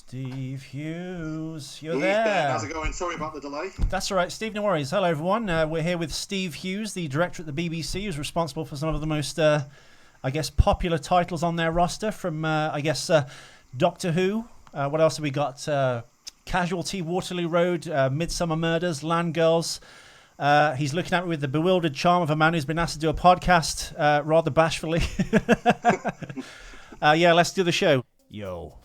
Steve Hughes, you're there. there. How's it going? Sorry about the delay. That's all right, Steve, no worries. Hello, everyone. We're here with Steve Hughes, the director at the BBC, who's responsible for some of the most, I guess, popular titles on their roster from, Doctor Who. What else have we got? Casualty, Waterloo Road, Midsomer Murders, Land Girls. He's looking at me with the bewildered charm of a man who's been asked to do a podcast rather bashfully. Yeah, let's do the show. Yo.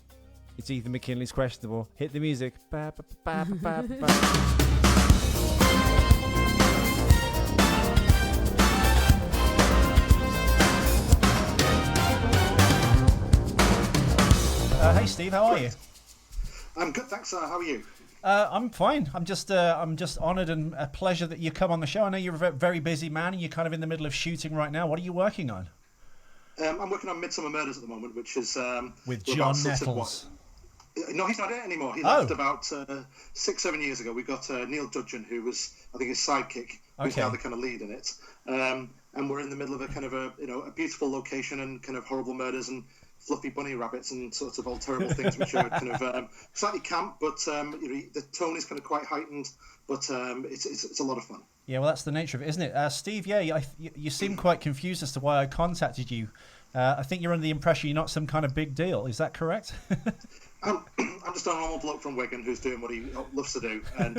It's Ethan McKinley's Questionable. Hit the music. Ba, ba, ba, ba, ba, ba. Hey Steve, how are you? I'm good, thanks. How are you? I'm fine. I'm just honoured and a pleasure that you come on the show. I know you're a very busy man and you're kind of in the middle of shooting right now. What are you working on? I'm working on Midsomer Murders at the moment, which is with John Nettles. No, he's not in it anymore. He left about 6-7 years ago. We got Neil Dudgeon, who was, I think, his sidekick, who's now the kind of lead in it. And we're in the middle of a kind of a beautiful location and kind of horrible murders and fluffy bunny rabbits and sorts of all terrible things, which are kind of slightly camp, but the tone is kind of quite heightened. But it's a lot of fun. Yeah, well, that's the nature of it, isn't it? Steve, you seem quite confused as to why I contacted you. I think you're under the impression you're not some kind of big deal. Is that correct? I'm just a normal bloke from Wigan who's doing what he loves to do. And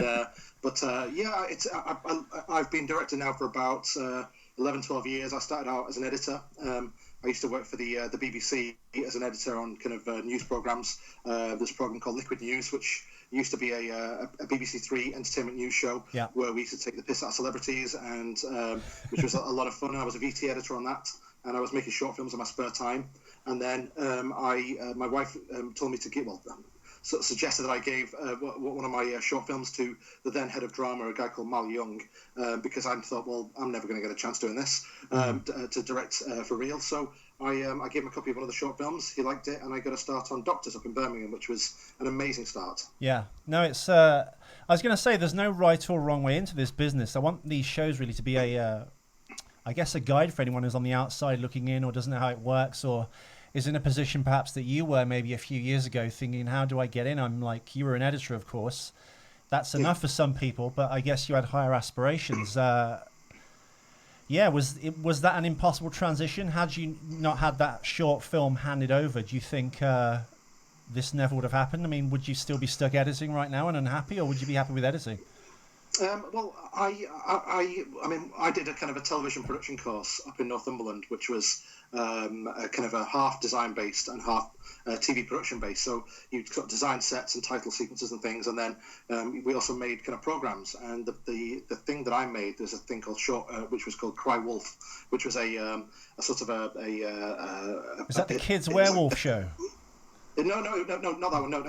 I've been director now for about 11-12 years. I started out as an editor. I used to work for the BBC as an editor on kind of news programmes. There's a programme called Liquid News, which used to be a BBC Three entertainment news show where we used to take the piss out of celebrities, and which was a lot of fun. I was a VT editor on that, and I was making short films in my spare time. And then my wife told me to suggested that I gave one of my short films to the then head of drama, a guy called Mal Young, because I thought, well, I'm never going to get a chance doing this to direct for real. So I gave him a copy of one of the short films. He liked it, and I got a start on Doctors up in Birmingham, which was an amazing start. Yeah, no, it's. I was going to say, there's no right or wrong way into this business. I want these shows really to be a guide for anyone who's on the outside looking in or doesn't know how it works or is in a position perhaps that you were maybe a few years ago thinking, how do I get in? I'm like, you were an editor, of course. That's enough for some people, but I guess you had higher aspirations. Was that an impossible transition? Had you not had that short film handed over, do you think this never would have happened? I mean, would you still be stuck editing right now and unhappy, or would you be happy with editing? Well, I did a kind of a television production course up in Northumberland, which was a kind of a half design based and half TV production based. So you sort of design sets and title sequences and things, and then we also made kind of programs. And the thing that I made, there's a thing called which was called Cry Wolf, which was a sort of is that the kids' werewolf show? No, not that one. No,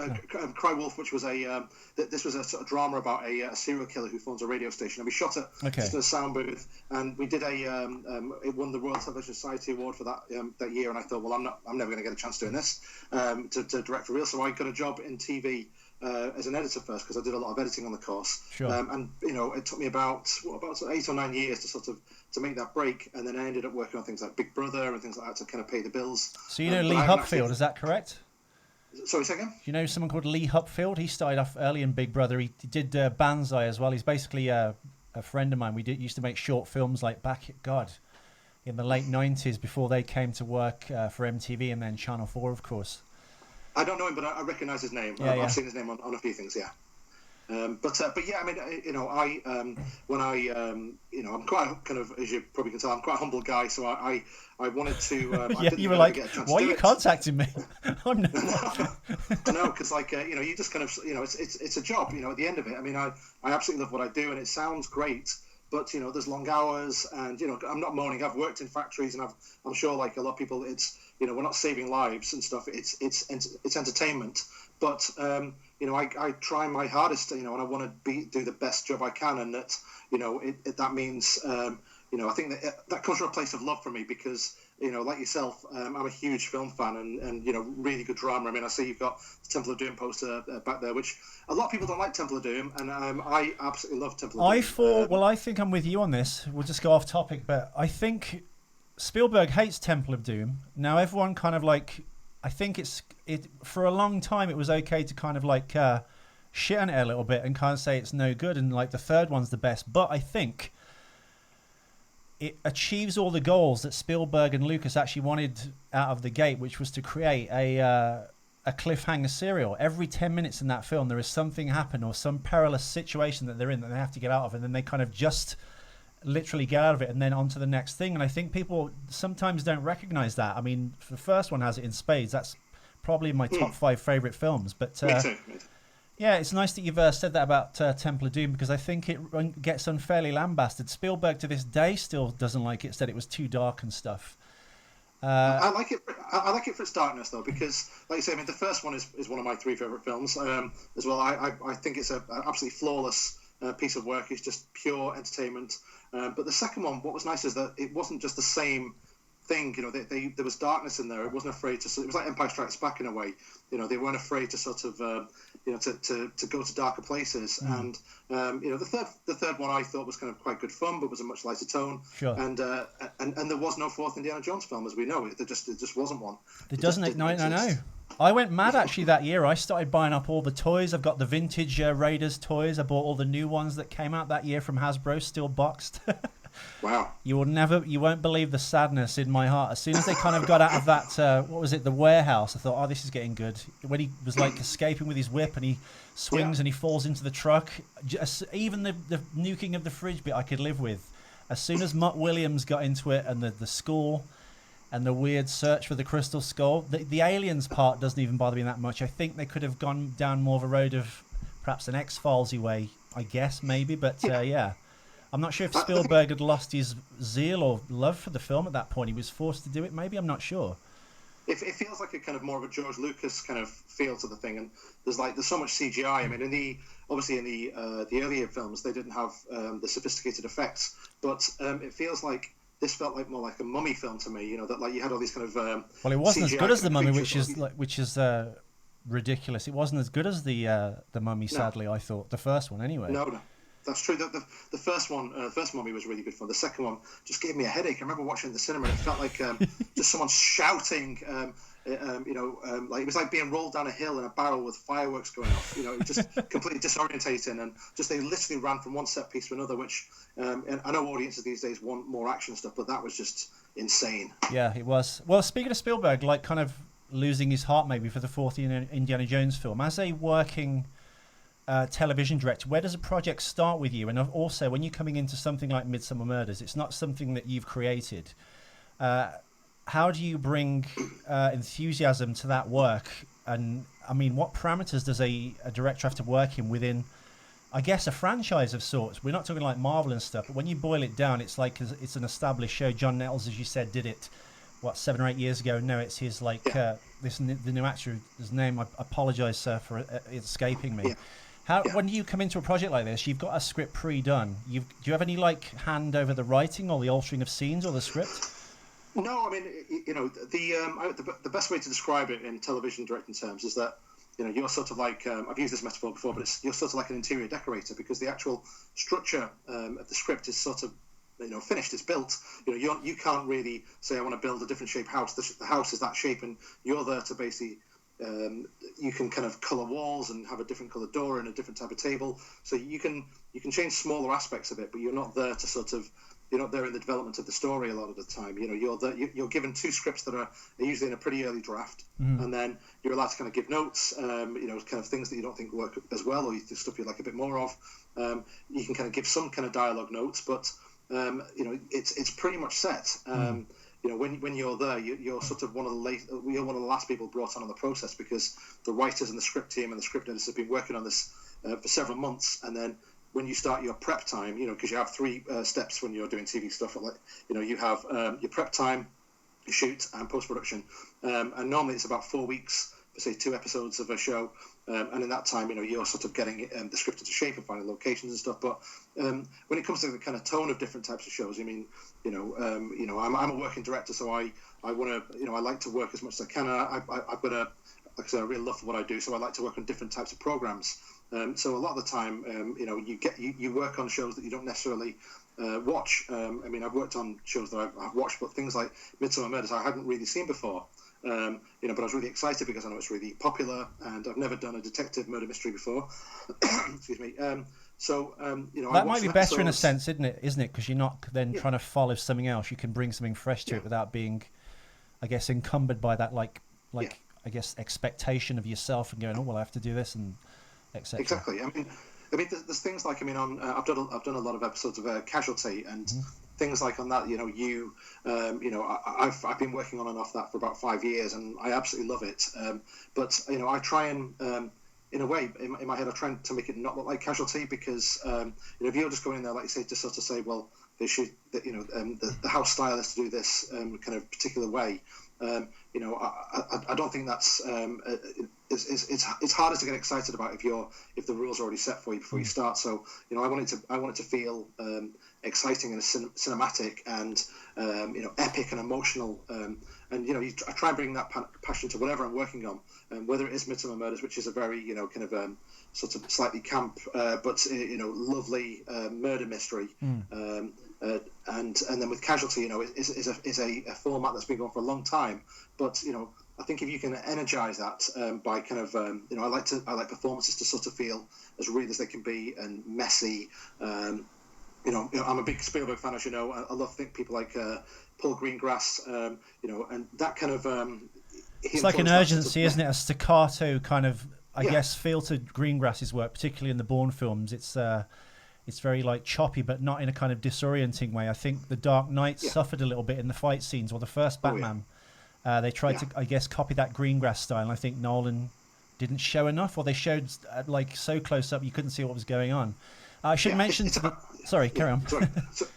Cry Wolf, which was this was a sort of drama about a serial killer who phones a radio station, and we shot it just in a sound booth, and we did it won the Royal Television Society Award for that year, and I thought, well, I'm never going to get a chance doing this to direct for real, so I got a job in TV as an editor first, because I did a lot of editing on the course, and it took me about 8 or 9 years to make that break, and then I ended up working on things like Big Brother and things like that to kind of pay the bills. So you know Lee Hopfield, is that correct? Sorry, second. Do you know someone called Lee Hopfield? He started off early in Big Brother. He did Banzai as well. He's basically a friend of mine. We used to make short films like in the late 90s before they came to work for MTV and then Channel 4, of course. I don't know him, but I recognise his name. I've seen his name on a few things, yeah. But yeah, I mean, I'm quite kind of, as you probably can tell, I'm quite a humble guy, so I wanted to. You were like, why are you contacting me? I'm not. I know, because you just kind of, it's a job. At the end of it, I mean, I absolutely love what I do, and it sounds great. But there's long hours, and I'm not moaning. I've worked in factories, and I'm sure, like a lot of people, it's we're not saving lives and stuff. It's entertainment, but I try my hardest, and I want to do the best job I can, and that that means I think that comes from a place of love for me, because like yourself, I'm a huge film fan and really good drama. I mean, I see you've got the Temple of Doom poster back there, which a lot of people don't like Temple of Doom, and I absolutely love Temple of Doom. I think I'm with you on this. We'll just go off topic, but I think Spielberg hates Temple of Doom. Now everyone kind of I think it for a long time it was okay to kind of like shit on it a little bit and kind of say it's no good and like the third one's the best. But I think it achieves all the goals that Spielberg and Lucas actually wanted out of the gate, which was to create a cliffhanger serial. Every 10 minutes in that film there is something happen or some perilous situation that they're in that they have to get out of, and then they kind of just literally get out of it and then on to the next thing. And I think people sometimes don't recognize that. I mean, the first one has it in spades. That's probably my top 5 favorite films. But Me too. yeah, it's nice that you've said that about Temple of Doom, because I think it gets unfairly lambasted. Spielberg to this day still doesn't like it, said it was too dark and stuff. I like it. I like it for its darkness, though, because, like you say, I mean, the first one is one of my 3 favorite films as well. I think it's an absolutely flawless piece of work. It's just pure entertainment. But the second one, what was nice is that it wasn't just the same thing. You know, there was darkness in there. It wasn't afraid to. It was like Empire Strikes Back in a way. You know, they weren't afraid to sort of, to go to darker places. And you know, the third one I thought was kind of quite good fun, but was a much lighter tone. Sure. And there was no 4th Indiana Jones film as we know it. There just wasn't one. It doesn't. I know. I went mad actually that year. I started buying up all the toys. I've got the vintage Raiders toys. I bought all the new ones that came out that year from Hasbro, still boxed. Wow. You won't believe the sadness in my heart. As soon as they kind of got out of that, what was it, the warehouse, I thought, oh, this is getting good. When he was like escaping with his whip and he swings and he falls into the truck, even the nuking of the fridge bit I could live with. As soon as Mutt Williams got into it and the school and the weird search for the crystal skull, the aliens part doesn't even bother me that much. I think they could have gone down more of a road of perhaps an X-Filesy way, I guess, maybe. But yeah. I'm not sure if Spielberg had lost his zeal or love for the film at that point. He was forced to do it, maybe. I'm not sure. It feels like a kind of more of a George Lucas kind of feel to the thing, and there's so much CGI. I mean, obviously in the earlier films they didn't have the sophisticated effects, but it feels like this felt like more like a Mummy film to me. You know, that like you had all these kind of well, it wasn't CGI as good as the Mummy, features, which is ridiculous. It wasn't as good as the Mummy. Sadly, I thought the first one anyway. No. That's true. The first one, the first Mummy was really good fun. The second one just gave me a headache. I remember watching it in the cinema, and it felt like just someone shouting. Like it was like being rolled down a hill in a barrel with fireworks going off. You know, it was just completely disorientating, and just they literally ran from one set piece to another. Which and I know audiences these days want more action stuff, but that was just insane. Yeah, it was. Well, speaking of Spielberg, like kind of losing his heart maybe for the 4th Indiana Jones film, as a working television director, where does a project start with you? And also, when you're coming into something like Midsomer Murders, it's not something that you've created. How do you bring enthusiasm to that work? And I mean, what parameters does a director have to work in within, I guess, a franchise of sorts? We're not talking like Marvel and stuff, but when you boil it down, it's like it's an established show. John Nettles, as you said, did it 7 or 8 years ago. No, it's his the new actor, his name, I apologize, sir, for it escaping me. When you come into a project like this, you've got a script pre-done. Do you have any hand over the writing or the altering of scenes or the script? No, I mean, you know, the best way to describe it in television directing terms is that, you know, you're sort of like, I've used this metaphor before, but you're sort of like an interior decorator, because the actual structure of the script is sort of, you know, finished. It's built. You know, you can't really say I want to build a different shape house. The house is that shape, and you're there to basically. You can kind of colour walls and have a different colour door and a different type of table, so you can change smaller aspects of it, but you're not there to you're not there in the development of the story a lot of the time. You know, you're given 2 scripts that are usually in a pretty early draft, and then you're allowed to kind of give notes, you know, kind of things that you don't think work as well, or stuff you like a bit more of. You can kind of give some kind of dialogue notes, but you know, it's pretty much set. You know, when you're there, you're sort of one of the last people brought on the process, because the writers and the script team and the script editors have been working on this for several months. And then when you start your prep time, you know, because you have 3 steps when you're doing TV stuff, like, you know, you have your prep time, your shoot, and post-production. And normally it's about 4 weeks for, say, 2 episodes of a show. And in that time, you know, you're sort of getting the script into shape and finding locations and stuff. But when it comes to the kind of tone of different types of shows, I mean, you know, I'm a working director, so I want to, you know, I like to work as much as I can. I've got like I said, I really love what I do, so I like to work on different types of programs. So a lot of the time, you know, you work on shows that you don't necessarily watch. I mean, I've worked on shows that I've watched, but things like Midsomer Murders I hadn't really seen before. But I was really excited because I know it's really popular, and I've never done a detective murder mystery before. Excuse me. That might be better in a sense, isn't it? Because you're not then trying to follow something else. You can bring something fresh to it without being, I guess, encumbered by that I guess expectation of yourself and going, oh well, I have to do this and etc. Exactly. I mean, there's things like I've done a lot of episodes of Casualty and things like on that. I've been working on and off that for about 5 years, and I absolutely love it. But I try and in a way, in my head, I try to make it not look like Casualty because if you're just going in there, like you say, just sort of say, well, they should, the house style is to do this kind of particular way. I don't think that's it's harder to get excited about if the rules are already set for you before you start. So I want it to feel exciting and cinematic and epic and emotional. I try and bring that passion to whatever I'm working on, whether it is Midsomer Murders, which is a very kind of sort of slightly camp but lovely murder mystery. And then with Casualty, is a format that's been going for a long time. But I think if you can energize that by kind of I like performances to sort of feel as real as they can be and messy. I'm a big Spielberg fan, as you know. I love people like Paul Greengrass, and that kind of. It's like an urgency, isn't it? A staccato kind of, I guess, feel to Greengrass's work, particularly in the Bourne films. It's very like choppy, but not in a kind of disorienting way. I think The Dark Knight suffered a little bit in the fight scenes, or the first Batman. They tried to, I guess, copy that Greengrass style. And I think Nolan didn't show enough, or they showed like so close up you couldn't see what was going on. I should mention sorry, carry on. Sorry.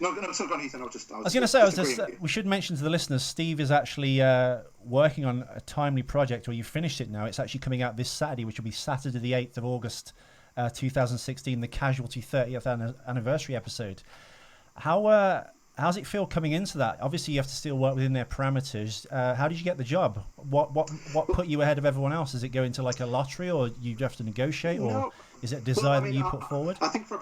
No, go on, Ethan. I was going to say, we should mention to the listeners, Steve is actually working on a timely project, or you finished it now. It's actually coming out this Saturday, which will be Saturday the 8th of August, 2016, the Casualty 30th anniversary episode. How's it feel coming into that? Obviously, you have to still work within their parameters. How did you get the job? What put you ahead of everyone else? Is it going to like a lottery, or you have to negotiate, or is it a desire that you put forward? I think for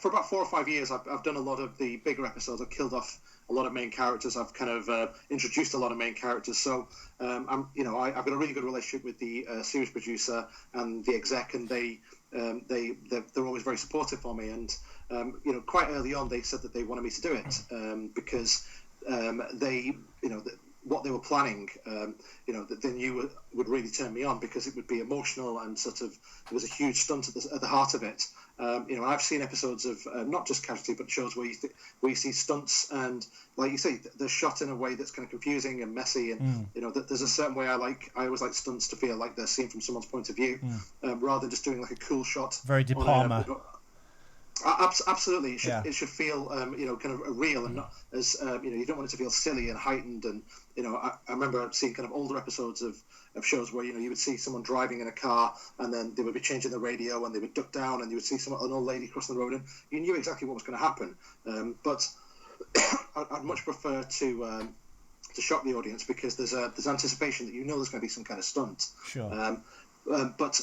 about 4 or 5 years, I've done a lot of the bigger episodes. I've killed off a lot of main characters. I've kind of introduced a lot of main characters. So I've got a really good relationship with the series producer and the exec, and they're always very supportive for me. And quite early on, they said that they wanted me to do it because what they were planning, that they knew would really turn me on, because it would be emotional and sort of, there was a huge stunt at the heart of it. I've seen episodes of not just Casualty, but shows where you see stunts, and like you say, they're shot in a way that's kind of confusing and messy, and there's a certain way I always like stunts to feel like they're seen from someone's point of view, rather than just doing like a cool shot. Very De Palma. Absolutely, it should feel kind of real, and not as you don't want it to feel silly and heightened. And I remember seeing kind of older episodes of shows where you would see someone driving in a car, and then they would be changing the radio, and they would duck down, and you would see an old lady crossing the road, and you knew exactly what was going to happen. But I'd much prefer to shock the audience, because there's anticipation that there's going to be some kind of stunt. Sure. But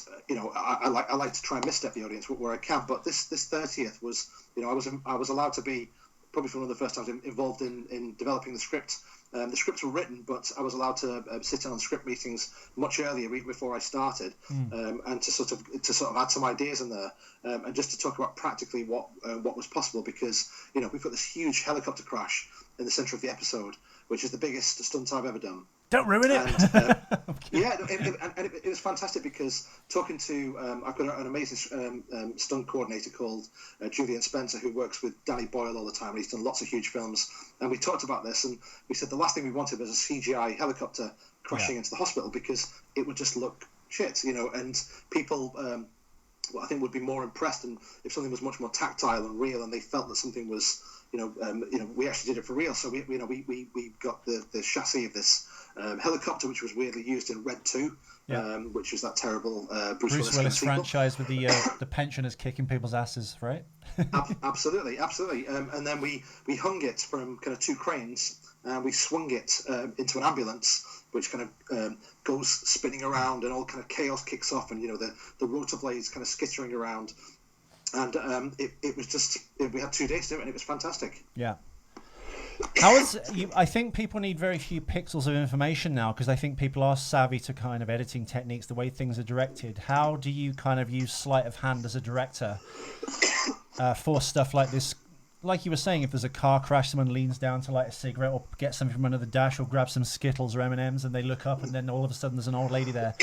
I like to try and misstep the audience where I can. But this 30th was, I was allowed to be, probably for one of the first times, involved in developing the script. The scripts were written, but I was allowed to sit in on script meetings much earlier, even before I started, and to sort of add some ideas in there, and just to talk about practically what was possible, because we've got this huge helicopter crash in the centre of the episode, which is the biggest stunt I've ever done. Don't ruin it. And, it was fantastic, because talking to I've got an amazing stunt coordinator called Julian Spencer, who works with Danny Boyle all the time, and he's done lots of huge films. And we talked about this, and we said the last thing we wanted was a CGI helicopter crashing into the hospital, because it would just look shit, and people I think would be more impressed, and if something was much more tactile and real, and they felt that something was we actually did it for real. So we got the chassis of this helicopter, which was weirdly used in Red 2, which was that terrible Bruce Willis franchise with the pensioners kicking people's asses, right? Absolutely. And then we hung it from kind of 2 cranes, and we swung it into an ambulance, which kind of goes spinning around, and all kind of chaos kicks off, and the rotor blades kind of skittering around. And it was just, we had 2 days to do it, and it was fantastic. Yeah. How is you? I think people need very few pixels of information now because I think people are savvy to kind of editing techniques, the way things are directed. How do you kind of use sleight of hand as a director for stuff like this? Like you were saying, if there's a car crash, someone leans down to light a cigarette or get something from under the dash or grab some Skittles or M&Ms and they look up and then all of a sudden there's an old lady there.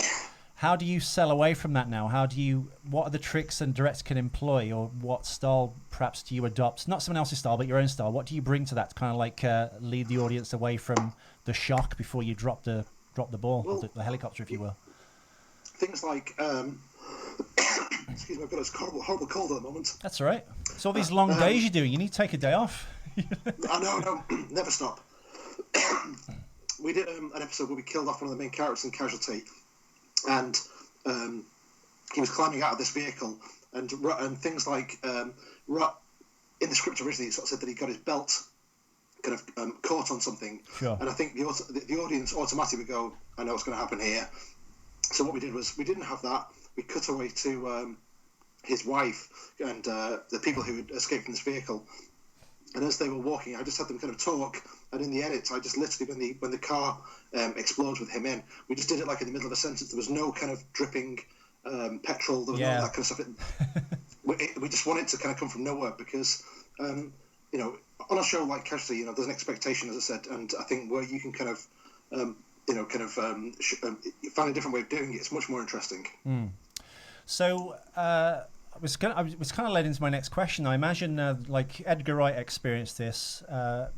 How do you sell away from that now? What are the tricks and directors can employ, or what style perhaps do you adopt? Not someone else's style, but your own style. What do you bring to that to kind of like lead the audience away from the shock before you drop the ball, or the helicopter, if you will? Things like, excuse me, I've got a horrible cold at the moment. That's all right. It's all these long days you're doing. You need to take a day off. I know, never stop. We did an episode where we killed off one of the main characters in Casualty. And he was climbing out of this vehicle, and things like in the script originally it sort of said that he got his belt kind of caught on something. Sure. And I think the audience automatically would go, I know what's going to happen here. So what we did was we didn't have that. We cut away to his wife and the people who had escaped from this vehicle. And as they were walking, I just had them kind of talk. And in the edit, I just literally, when the car explodes with him in, we just did it like in the middle of a sentence. There was no kind of dripping petrol. There was none of that kind of stuff. We just wanted to kind of come from nowhere because, on a show like Casualty, there's an expectation, as I said, and I think where you can kind of, find a different way of doing it, it's much more interesting. Mm. So. I was kind of led into my next question. I imagine, like Edgar Wright experienced this,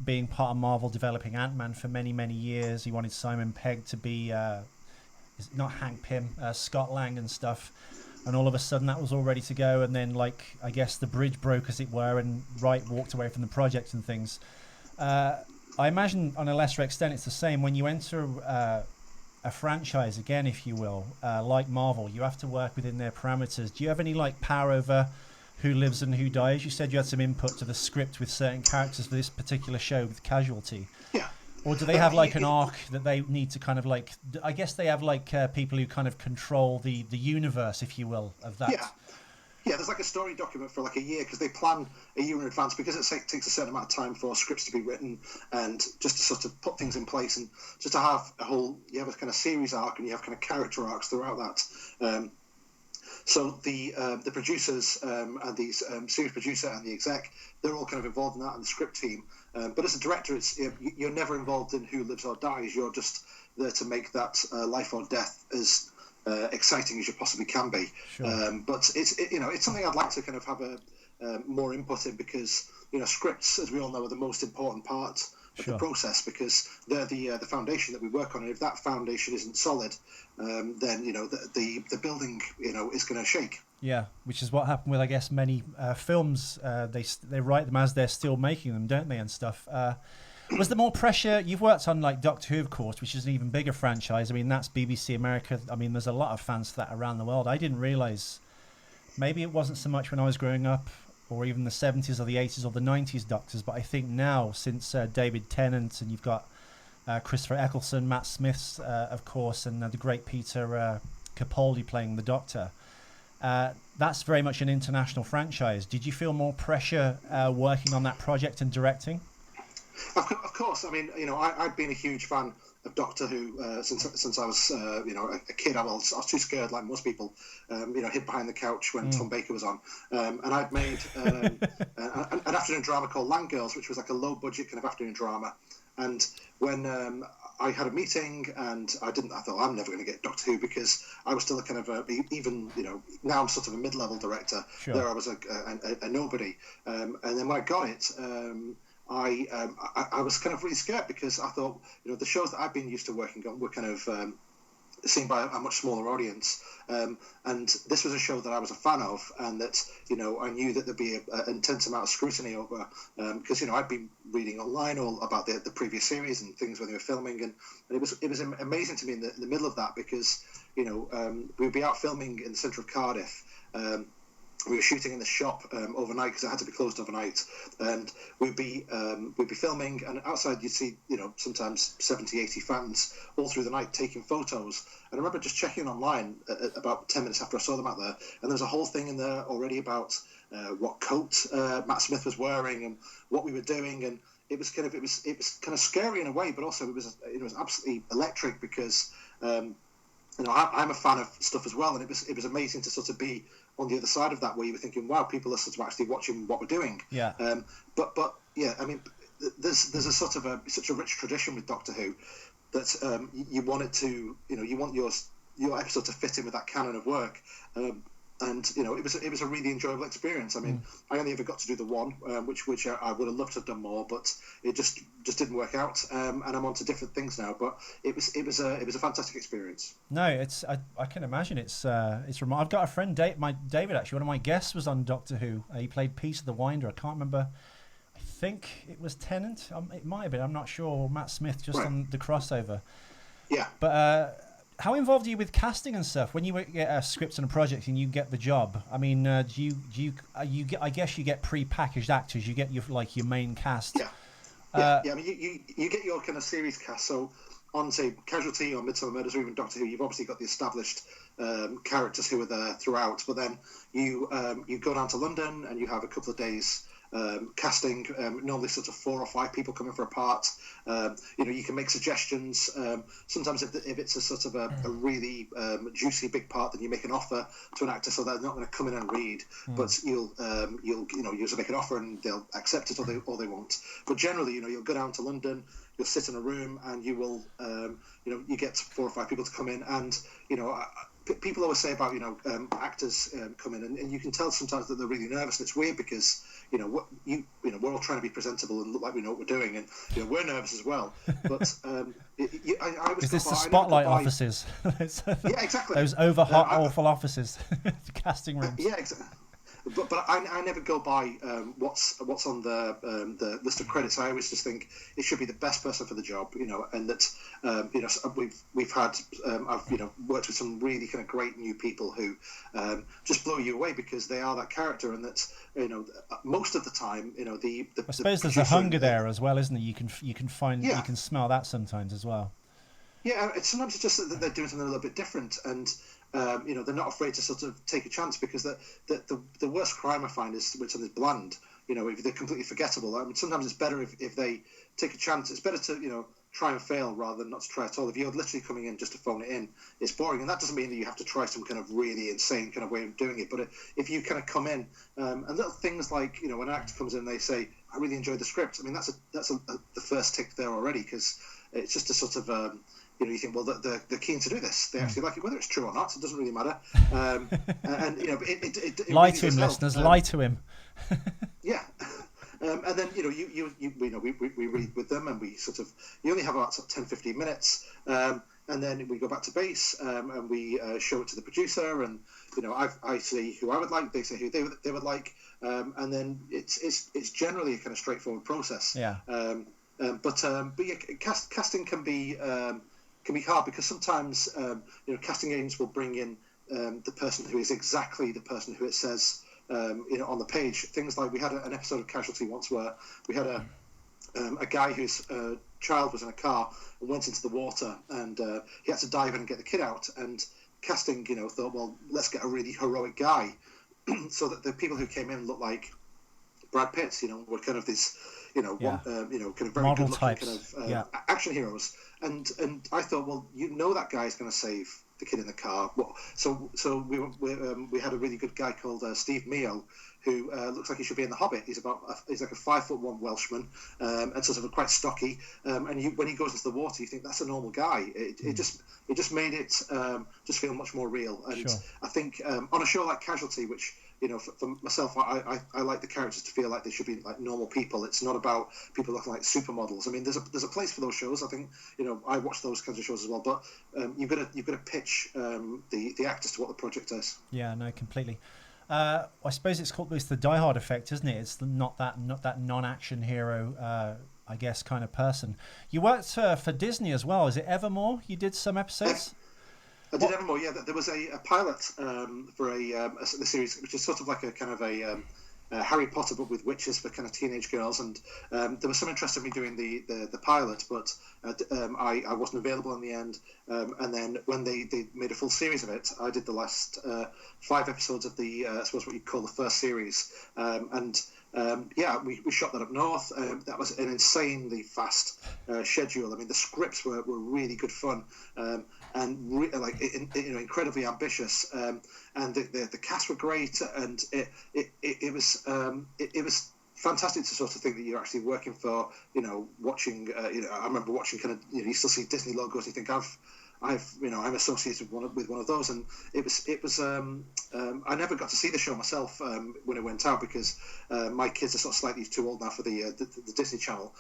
being part of Marvel, developing Ant-Man for many, many years. He wanted Simon Pegg to be, not Hank Pym, Scott Lang and stuff. And all of a sudden, that was all ready to go. And then, like, I guess the bridge broke, as it were, and Wright walked away from the project and things. I imagine, on a lesser extent, it's the same when you enter a franchise again, if you will, like Marvel. You have to work within their parameters. Do you have any like power over who lives and who dies? You said you had some input to the script with certain characters for this particular show with Casualty. Yeah. Or do they have like an arc that they need to kind of like? I guess they have like people who kind of control the universe, if you will, of that. Yeah, there's like a story document for like a year because they plan a year in advance because it takes a certain amount of time for scripts to be written and just to sort of put things in place and just to have you have a kind of series arc and you have kind of character arcs throughout that. So the producers and the series producer and the exec, they're all kind of involved in that, and the script team. But as a director, you're never involved in who lives or dies. You're just there to make that life or death as exciting as you possibly can be. Sure. But it's something I'd like to kind of have a more input in because scripts, as we all know, are the most important part of the process because they're the foundation that we work on, and if that foundation isn't solid, then the building is going to shake. Yeah, which is what happened with, I guess, many films. They write them as they're still making them, don't they, and stuff. Was there more pressure? You've worked on like Doctor Who, of course, which is an even bigger franchise. I mean, that's BBC America. I mean, there's a lot of fans for that around the world. I didn't realise. Maybe it wasn't so much when I was growing up, or even the 70s or the 80s or the 90s Doctors, but I think now, since David Tennant, and you've got Christopher Eccleston, Matt Smith's, of course, and the great Peter Capaldi playing the Doctor, that's very much an international franchise. Did you feel more pressure working on that project and directing? Of course. I mean, I'd been a huge fan of Doctor Who since I was, a kid. I was too scared, like most people, hid behind the couch when Tom Baker was on. And I'd made an afternoon drama called Land Girls, which was like a low-budget kind of afternoon drama. And when I had a meeting, and I thought I'm never going to get Doctor Who because I was still a kind of now I'm sort of a mid-level director. Sure. There I was a nobody. And then when I got it. I was kind of really scared because I thought, the shows that I've been used to working on were kind of seen by a much smaller audience. And this was a show that I was a fan of, and that, I knew that there'd be an intense amount of scrutiny over, because, I'd been reading online all about the previous series and things when they were filming. And it was amazing to me in the middle of that because, we'd be out filming in the centre of Cardiff. We were shooting in the shop overnight because it had to be closed overnight, and we'd be filming, and outside you'd see sometimes 70, 80 fans all through the night taking photos. And I remember just checking online about 10 minutes after I saw them out there, and there was a whole thing in there already about what coat Matt Smith was wearing and what we were doing, and kind of scary in a way, but also it was absolutely electric because I'm a fan of stuff as well, and it was amazing to sort of be on the other side of that, where you were thinking, wow, people are sort of actually watching what we're doing. Yeah. But yeah, I mean, there's a sort of such a rich tradition with Doctor Who that you want it to, you want your episode to fit in with that canon of work. And it was a really enjoyable experience. I mean, I only ever got to do the one, which I would have loved to have done more, but it just didn't work out. And I'm on to different things now. But it was a fantastic experience. No, I can imagine it's I've got a friend, David actually. One of my guests was on Doctor Who. He played Peace of the Winder. I can't remember. I think it was Tennant. It might have been. I'm not sure. Matt Smith just on the crossover. Yeah. But. How involved are you with casting and stuff? When you get a script and a project and you get the job, I mean, do you get? I guess you get pre-packaged actors. You get your main cast. Yeah. I mean, you get your kind of series cast. So on, say, Casualty or Midsomer Murders or even Doctor Who, you've obviously got the established characters who are there throughout. But then you go down to London and you have a couple of days. Casting, normally sort of 4 or 5 people coming for a part. You can make suggestions. Sometimes if it's a sort of a really juicy big part, then you make an offer to an actor, so they're not going to come in and read, but you'll make an offer and they'll accept it or they won't. But generally, you'll go down to London, you'll sit in a room, and you will, you get 4 or 5 people to come in, and people always say about actors come in, and you can tell sometimes that they're really nervous, and it's weird because we're all trying to be presentable and look like we know what we're doing, and we're nervous as well. But I was. Is this the spotlight offices? Yeah, exactly. Those awful offices, casting rooms. Yeah, exactly. But I never go by what's on the list of credits. I always just think it should be the best person for the job, and that we've had I've worked with some really kind of great new people who just blow you away because they are that character, and that most of the time I suppose there's a hunger there as well, isn't there? You can find you can smell that sometimes as well. Yeah, sometimes it's just that they're doing something a little bit different, and they're not afraid to sort of take a chance, because the worst crime I find is when something's bland. If they're completely forgettable. I mean, sometimes it's better if they take a chance. It's better to try and fail rather than not to try at all. If you're literally coming in just to phone it in, it's boring, and that doesn't mean that you have to try some kind of really insane kind of way of doing it. But if you kind of come in and little things like when an actor comes in, they say, "I really enjoyed the script." I mean, that's the first tick there already, because it's just a sort of you think, well, they're keen to do this. They actually like it, whether it's true or not. It doesn't really matter. And it lie really to him, help. listeners. Lie to him. Yeah. And then we read with them, and we you only have about 10-15 minutes, and then we go back to base, and we show it to the producer, and I say who I would like, they say who they would like, and then it's generally a kind of straightforward process. Yeah. But yeah, casting can be hard, because sometimes casting agents will bring in the person who is exactly the person who it says on the page. Things like, we had an episode of Casualty once where we had a guy whose child was in a car and went into the water, and he had to dive in and get the kid out, and casting thought, well, let's get a really heroic guy so that the people who came in looked like Brad Pitt, were kind of this kind of very model good looking types. kind of action heroes, and I thought, well, that guy's going to save the kid in the car. So we had a really good guy called Steve Meo, who looks like he should be in The Hobbit. He's like a 5'1" Welshman, and sort of quite stocky. And when he goes into the water, you think that's a normal guy. It just made it just feel much more real. And sure. I think on a show like Casualty, which for myself, I like the characters to feel like they should be like normal people. It's not about people looking like supermodels. I mean, there's a place for those shows. I think I watch those kinds of shows as well. But you've got to pitch the actors to what the project is. Yeah, no, completely. I suppose it's the Die Hard effect, isn't it? It's not that non-action hero, I guess, kind of person. You worked for Disney as well. Is it Evermore? You did some episodes. I did Evermore. Yeah, there was a pilot for the series, which is sort of like a kind of Harry Potter but with witches for kind of teenage girls, and there was some interest in me doing the pilot, but I wasn't available in the end. And then when they made a full series of it, I did the last 5 episodes of I suppose what you'd call the first series, we shot that up north. That was an insanely fast schedule. I mean, the scripts were really good fun, and incredibly ambitious. And the cast were great, and it was fantastic to sort of think that you're actually working for, watching. I remember watching kind of, you still see Disney logos. You think I'm associated with one of those, and it was. I never got to see the show myself when it went out because my kids are sort of slightly too old now for the Disney Channel.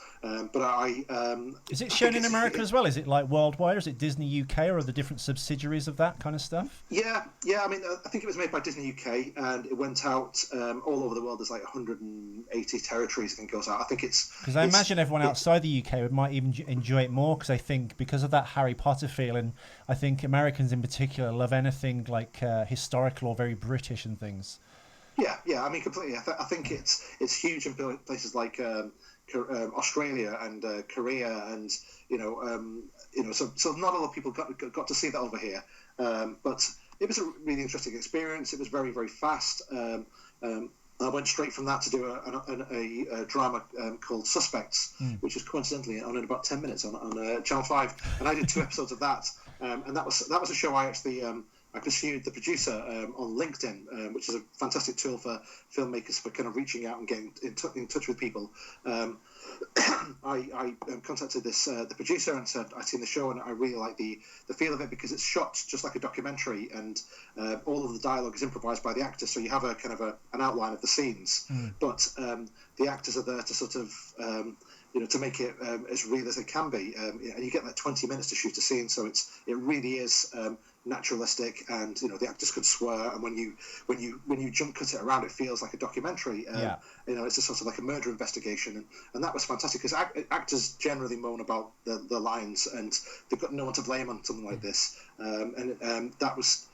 Is it shown in America as well? Is it like worldwide, or is it Disney UK, or are the different subsidiaries of that kind of stuff? Yeah. I mean, I think it was made by Disney UK, and it went out all over the world. There's like 180 territories. I think it goes out. I think it's because I imagine everyone outside the UK might even enjoy it more, because I think because of that Harry Potter feeling. I think Americans in particular love anything like historical or very British and things. Yeah. I mean, completely. I think it's huge in places like Australia and Korea, and so not a lot of people got to see that over here. But it was a really interesting experience. It was very, very fast. I went straight from that to do a drama called Suspects, which is coincidentally on in about 10 minutes on Channel 5, and I did 2 episodes of that, and that was a show I actually I pursued the producer on LinkedIn, which is a fantastic tool for filmmakers for kind of reaching out and getting in touch with people. I contacted the producer and said I'd seen the show and I really like the feel of it because it's shot just like a documentary, and all of the dialogue is improvised by the actors, so you have a kind of an outline of the scenes, but the actors are there to sort of to make it as real as it can be, and you get like 20 minutes to shoot a scene, so it really is naturalistic, and the actors could swear, and when you jump cut it around, it feels like a documentary. It's a sort of like a murder investigation, and that was fantastic because actors generally moan about the lines, and they've got no one to blame on something like this, and that was.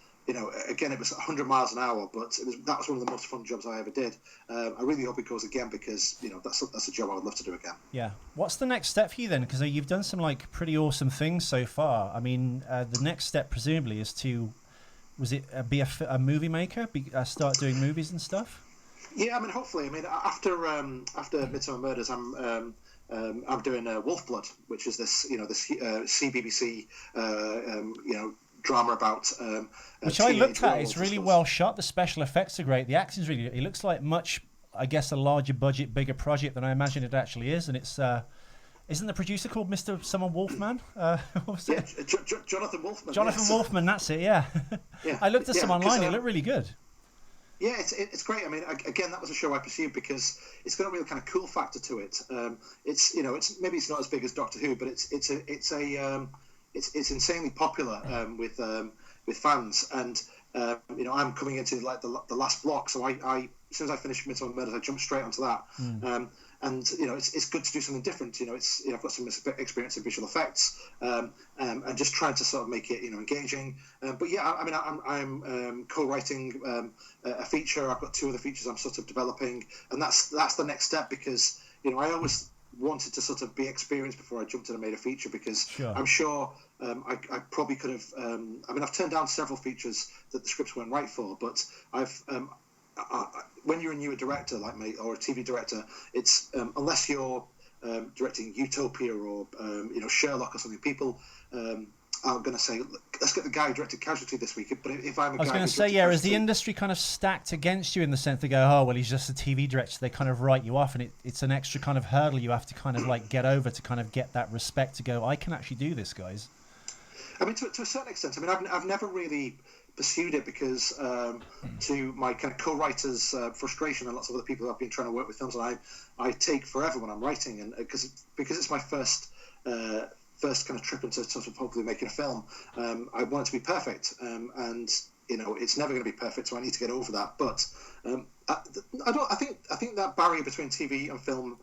Again, it was 100 miles an hour, but that was one of the most fun jobs I ever did. I really hope it goes again because that's a job I would love to do again. Yeah. What's the next step for you then? Because you've done some like pretty awesome things so far. I mean, the next step presumably is to, be a movie maker? Start doing movies and stuff? Yeah, I mean, hopefully. I mean, after Midsomer Murders, I'm doing Wolfblood, which is this CBBC drama about which I looked at. It's really well shot. The special effects are great. The acting's really. It looks like much, I guess, a larger budget, bigger project than I imagine it actually is. And it's isn't the producer called Mr. Someone Wolfman? What was it? Jonathan Wolfman. Jonathan Wolfman. That's it. Yeah. I looked at some online. It looked really good. Yeah, it's great. I mean, again, that was a show I pursued because it's got a real kind of cool factor to it. It's maybe it's not as big as Doctor Who, but it's insanely popular with fans, and I'm coming into like the last block, so I as soon as I finished Midsomer Murders, I jumped straight onto that, and it's good to do something different. I've got some experience in visual effects, and just trying to sort of make it engaging. But yeah, I mean, I'm co-writing a feature. I've got 2 other features I'm sort of developing, and that's the next step because I always wanted to sort of be experienced before I jumped in and made a feature because I'm sure I probably could have. I've turned down several features that the scripts weren't right for, but when you're a newer director like me or a TV director, it's unless you're directing Utopia or Sherlock or something, people are going to say, let's get the guy who directed Casualty this week. But if I'm a guy, I was going to say, is the industry kind of stacked against you in the sense they go, oh well, he's just a TV director, they kind of write you off, and it's an extra kind of hurdle you have to kind of like get over to kind of get that respect to go, I can actually do this, guys. I mean, to a certain extent. I mean, I've never really pursued it because to my kind of co-writers' frustration and lots of other people who have been trying to work with films, and I take forever when I'm writing, and because it's my first kind of trip into sort of hopefully making a film, I want it to be perfect, and it's never going to be perfect, so I need to get over that. But I think that barrier between TV and film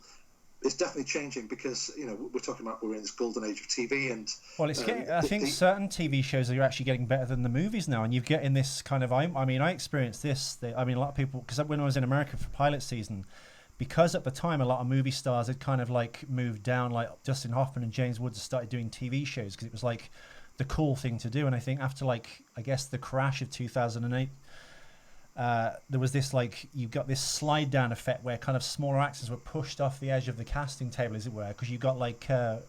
it's definitely changing because we're talking about we're in this golden age of TV, and well, it's getting, I think certain TV shows are actually getting better than the movies now, and you're getting this kind of. I mean, I experienced this. A lot of people, because when I was in America for pilot season, because at the time a lot of movie stars had kind of like moved down, like Dustin Hoffman and James Woods started doing TV shows because it was like the cool thing to do. And I think after I guess the crash of 2008. There was this you got this slide down effect where kind of smaller actors were pushed off the edge of the casting table, as it were, because you got A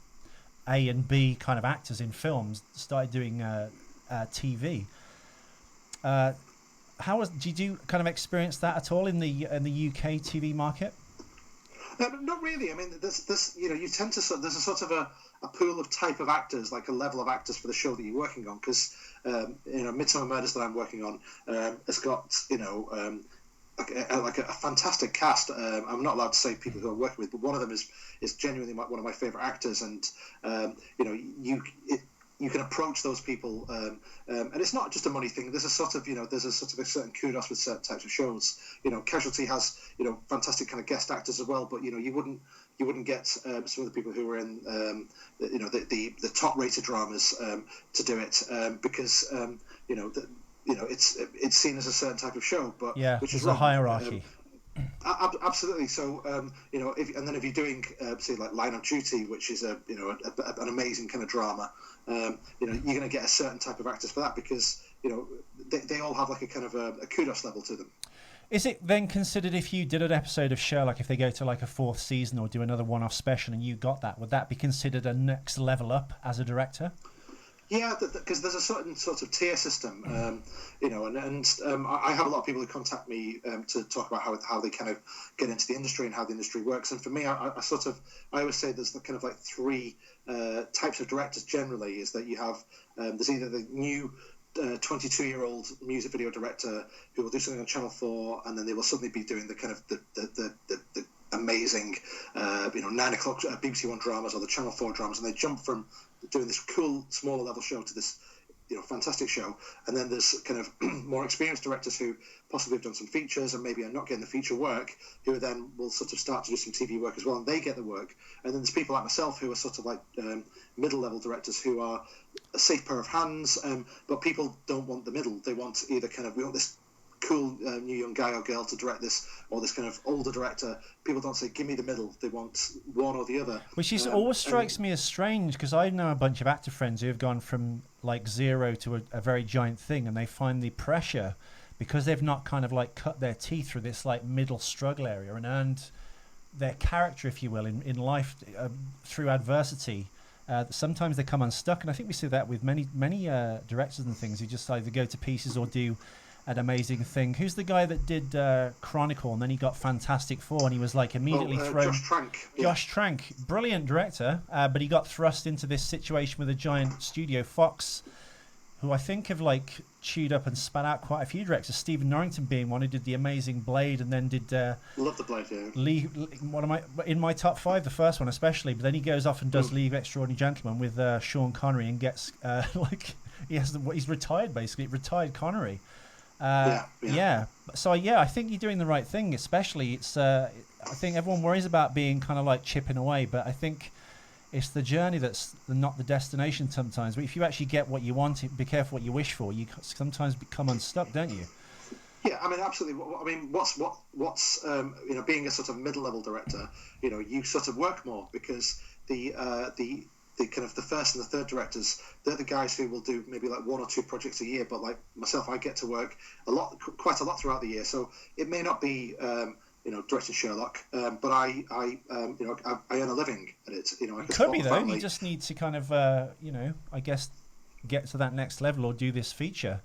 and B kind of actors in films started doing TV. Did you kind of experience that at all in the UK TV market? Not really. I mean, there's you tend to there's a sort of a pool of type of actors, like a level of actors for the show that you're working on, because Midsomer Murders that I'm working on has got like a fantastic cast. I'm not allowed to say people who I'm working with, but one of them is genuinely one of my favorite actors, and you can approach those people, and it's not just a money thing. There's a sort of a certain kudos with certain types of shows. Casualty has fantastic kind of guest actors as well, but you wouldn't get some of the people who were in the top rated dramas to do it because it's seen as a certain type of show, but which is a hierarchy. Absolutely. So, if you're doing, say, like Line of Duty, which is an amazing kind of drama, you're going to get a certain type of actors for that because they all have like a kind of a kudos level to them. Is it then considered, if you did an episode of Sherlock, if they go to like a 4th season or do another one-off special and you got that, would that be considered a next level up as a director? Yeah, because there's a certain sort of tier system, and I have a lot of people who contact me to talk about how they kind of get into the industry and how the industry works. And for me, I always say there's kind of like 3 types of directors generally. Is that you have there's either the new 22-year-old music video director who will do something on Channel 4, and then they will suddenly be doing the kind of the amazing 9 o'clock BBC One dramas or the Channel 4 dramas, and they jump from doing this cool smaller level show to this fantastic show. And then there's kind of more experienced directors who possibly have done some features and maybe are not getting the feature work, who then will sort of start to do some TV work as well, and they get the work. And then there's people like myself who are sort of like middle level directors who are a safe pair of hands, but people don't want the middle. They want either we want this cool new young guy or girl to direct this, or this kind of older director. People don't say give me the middle. They want one or the other, which is always strikes me as strange, because I know a bunch of actor friends who have gone from like zero to a very giant thing, and they find the pressure because they've not kind of like cut their teeth through this like middle struggle area and earned their character, if you will, in life through adversity. Sometimes they come unstuck, and I think we see that with many directors and things who just either go to pieces or do an amazing thing. Who's the guy that did Chronicle, and then he got Fantastic Four, and he was like immediately thrown. Josh Trank. Yeah. Josh Trank, brilliant director, but he got thrust into this situation with a giant studio, Fox, who I think have like chewed up and spat out quite a few directors. Stephen Norrington being one who did the amazing Blade, and then did love the Blade. Yeah. One of my in my top 5, the first one especially. But then he goes off and does League of Extraordinary Gentlemen with Sean Connery and gets he's retired basically, retired Connery. Yeah. So I think you're doing the right thing. Especially, it's I think everyone worries about being kind of like chipping away, but I think it's the journey that's not the destination sometimes. But if you actually get what you want, be careful what you wish for. You sometimes become unstuck, don't you? Yeah, I mean, absolutely. I mean, what's being a sort of middle-level director, you sort of work more because the kind of the first and the third directors, they're the guys who will do maybe like 1 or 2 projects a year. But like myself, I get to work quite a lot throughout the year. So it may not be, directing Sherlock, but I earn a living at it. It could be though. You just need to kind of, I guess, get to that next level or do this feature.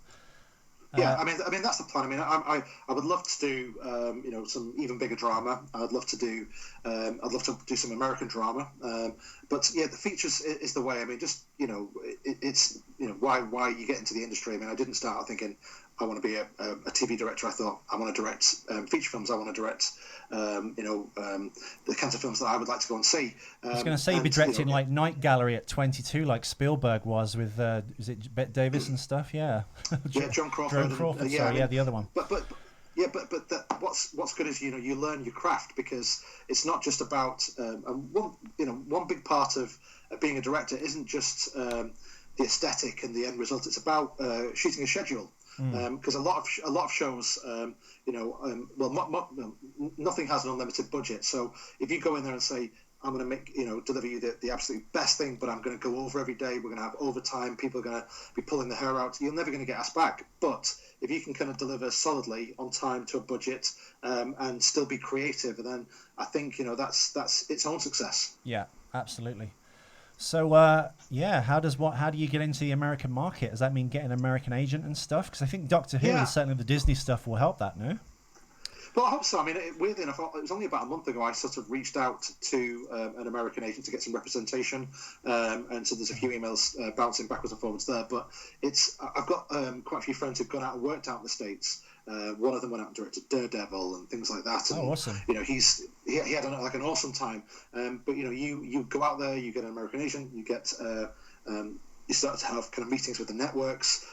Yeah, I mean that's the plan. I mean, I would love to do some even bigger drama. I'd love to do some American drama. But yeah, the features is the way. I mean, just it's why you get into the industry. I mean, I didn't start out thinking I want to be a TV director. I thought I want to direct feature films. I want to direct the kinds of films that I would like to go and see. I was going to say you'd be directing like Night Gallery at 22, like Spielberg was with is it Bette Davis and stuff? Yeah. Yeah, Joan Crawford. The other one. But what's good is you learn your craft, because it's not just about one big part of being a director isn't just the aesthetic and the end result. It's about shooting a schedule, because a lot of shows, nothing has an unlimited budget. So if you go in there and say, I'm going to deliver you the absolute best thing, but I'm going to go over every day. We're going to have overtime. People are going to be pulling their hair out. You're never going to get asked back. But if you can kind of deliver solidly on time to a budget, and still be creative, then I think that's its own success. Yeah, absolutely. So how do you get into the American market? Does that mean getting an American agent and stuff? Because I think Doctor Who and certainly the Disney stuff will help that, no? Well, I hope so. I mean, weirdly enough, it was only about a month ago I sort of reached out to an American agent to get some representation, and so there's a few emails bouncing backwards and forwards there. But I've got quite a few friends who've gone out and worked out in the States. One of them went out and directed Daredevil and things like that. And, awesome! He had an awesome time. But you go out there, you get an American agent, you get you start to have kind of meetings with the networks.